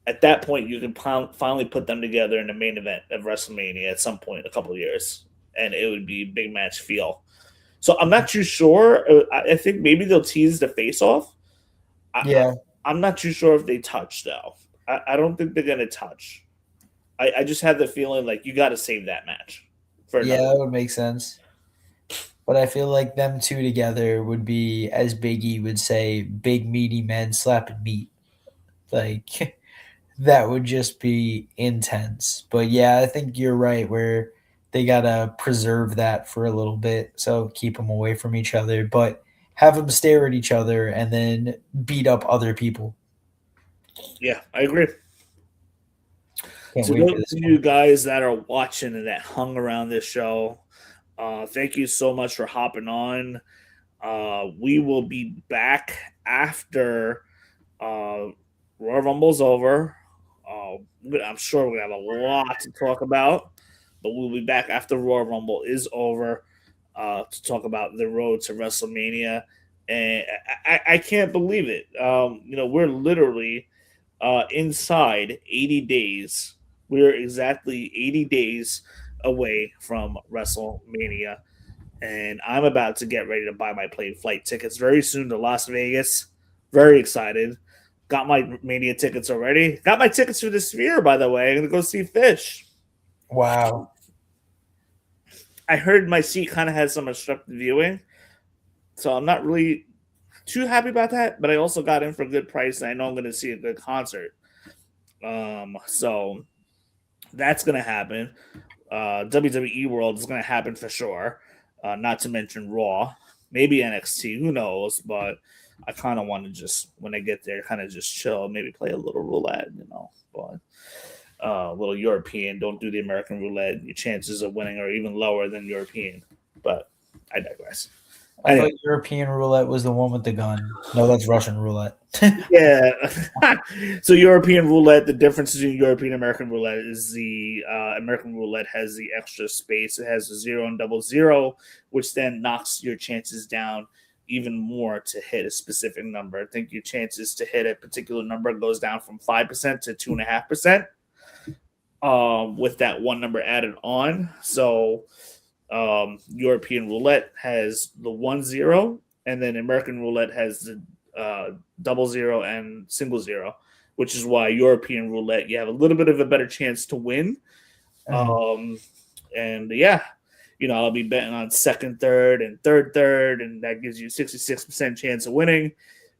Speaker 3: At that point, you can finally put them together in the main event of WrestleMania at some point in a couple of years, and it would be big match feel. So I'm not too sure. I think maybe they'll tease the face off.
Speaker 4: yeah,
Speaker 3: I'm not too sure if they touch though. I don't think they're gonna touch. I just have the feeling like you got to save that match for
Speaker 4: yeah.
Speaker 3: another.
Speaker 4: That would make sense. But I feel like them two together would be, as Biggie would say, big meaty men slapping meat. Like that would just be intense. But yeah, I think you're right where they gotta preserve that for a little bit, so keep them away from each other, but have them stare at each other and then beat up other people.
Speaker 3: Yeah, I agree.
Speaker 4: Can't
Speaker 3: So
Speaker 4: wait
Speaker 3: those
Speaker 4: for this
Speaker 3: of
Speaker 4: one.
Speaker 3: you guys that are watching and that hung around this show, thank you so much for hopping on. We will be back after Royal Rumble's over. I'm sure we're gonna have a lot to talk about, but we'll be back after Royal Rumble is over to talk about the road to WrestleMania. And I can't believe it. We're literally inside 80 days. We're exactly 80 days away from WrestleMania. And I'm about to get ready to buy my plane flight tickets very soon to Las Vegas. Very excited. Got my Mania tickets already. Got my tickets for the Sphere, by the way. I'm going to go see Fish.
Speaker 4: Wow.
Speaker 3: I heard my seat kind of has some obstructed viewing. So I'm not really too happy about that, but I also got in for a good price, and I know I'm going to see a good concert. So that's going to happen. WWE World is going to happen for sure. Not to mention Raw, maybe NXT, who knows? But I kind of want to just, when I get there, kind of just chill, maybe play a little roulette, but a little European. Don't do the American roulette. Your chances of winning are even lower than European. But I digress.
Speaker 4: I thought European roulette was the one with the gun. No, that's Russian roulette.
Speaker 3: Yeah. So European roulette, the difference between European and American roulette is the American roulette has the extra space. It has a 0 and 00, which then knocks your chances down even more to hit a specific number. I think your chances to hit a particular number goes down from 5% to 2.5%. With that one number added on. So European roulette has the 1-0, and then American roulette has the 00 and 0, which is why European roulette you have a little bit of a better chance to win. And yeah, I'll be betting on second, third, and third, and that gives you 66% chance of winning.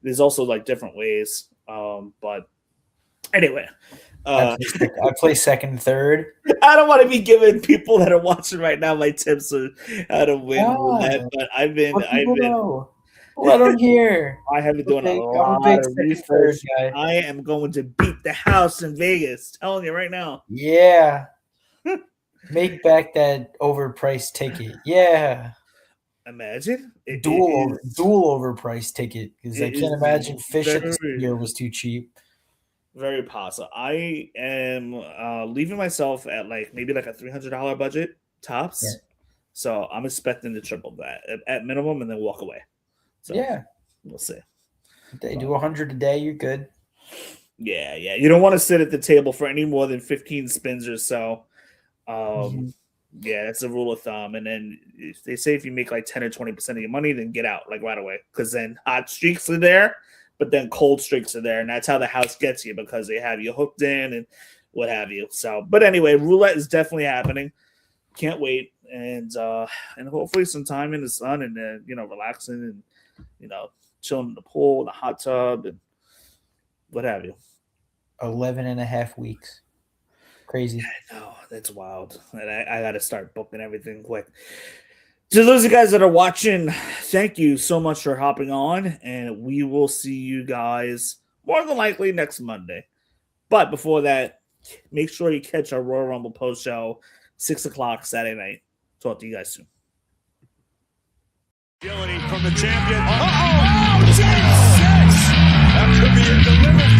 Speaker 3: There's also like different ways, but anyway.
Speaker 4: I play second, third.
Speaker 3: I don't want to be giving people that are watching right now my tips on how to win roulette, but I've been
Speaker 4: let them hear.
Speaker 3: I have been doing a
Speaker 4: I'm
Speaker 3: lot
Speaker 4: big
Speaker 3: of
Speaker 4: second,
Speaker 3: research.
Speaker 4: third guy.
Speaker 3: I am going to beat the house in Vegas. Telling you right now.
Speaker 4: Yeah. Make back that overpriced ticket. Yeah.
Speaker 3: Imagine
Speaker 4: Dual overpriced ticket because I
Speaker 3: it
Speaker 4: can't
Speaker 3: is
Speaker 4: imagine fish at the
Speaker 3: very-
Speaker 4: year was too cheap.
Speaker 3: very possible. I am leaving myself at like maybe like a $300 budget tops.
Speaker 4: Yeah.
Speaker 3: So I'm expecting to triple that at minimum and then walk away. So
Speaker 4: Yeah.
Speaker 3: we'll see.
Speaker 4: If they do 100 a day, you're good.
Speaker 3: Yeah. You don't want to sit at the table for any more than 15 spins or so. Yeah, that's a rule of thumb. And then they say if you make like 10 or 20% of your money, then get out like right away. Because then hot streaks are there, but then cold streaks are there. And that's how the house gets you because they have you hooked in and what have you. So, but anyway, roulette is definitely happening. Can't wait. And hopefully some time in the sun and, relaxing and, chilling in the pool, the hot tub, and what have you.
Speaker 4: 11 and a half weeks. Crazy.
Speaker 3: No, that's wild. And I got to start booking everything quick. To those of you guys that are watching, thank you so much for hopping on. And we will see you guys more than likely next Monday. But before that, make sure you catch our Royal Rumble post show, 6 o'clock Saturday night. Talk to you guys soon.
Speaker 2: Agility from the champion. Oh, 10-6. That could be a delivery.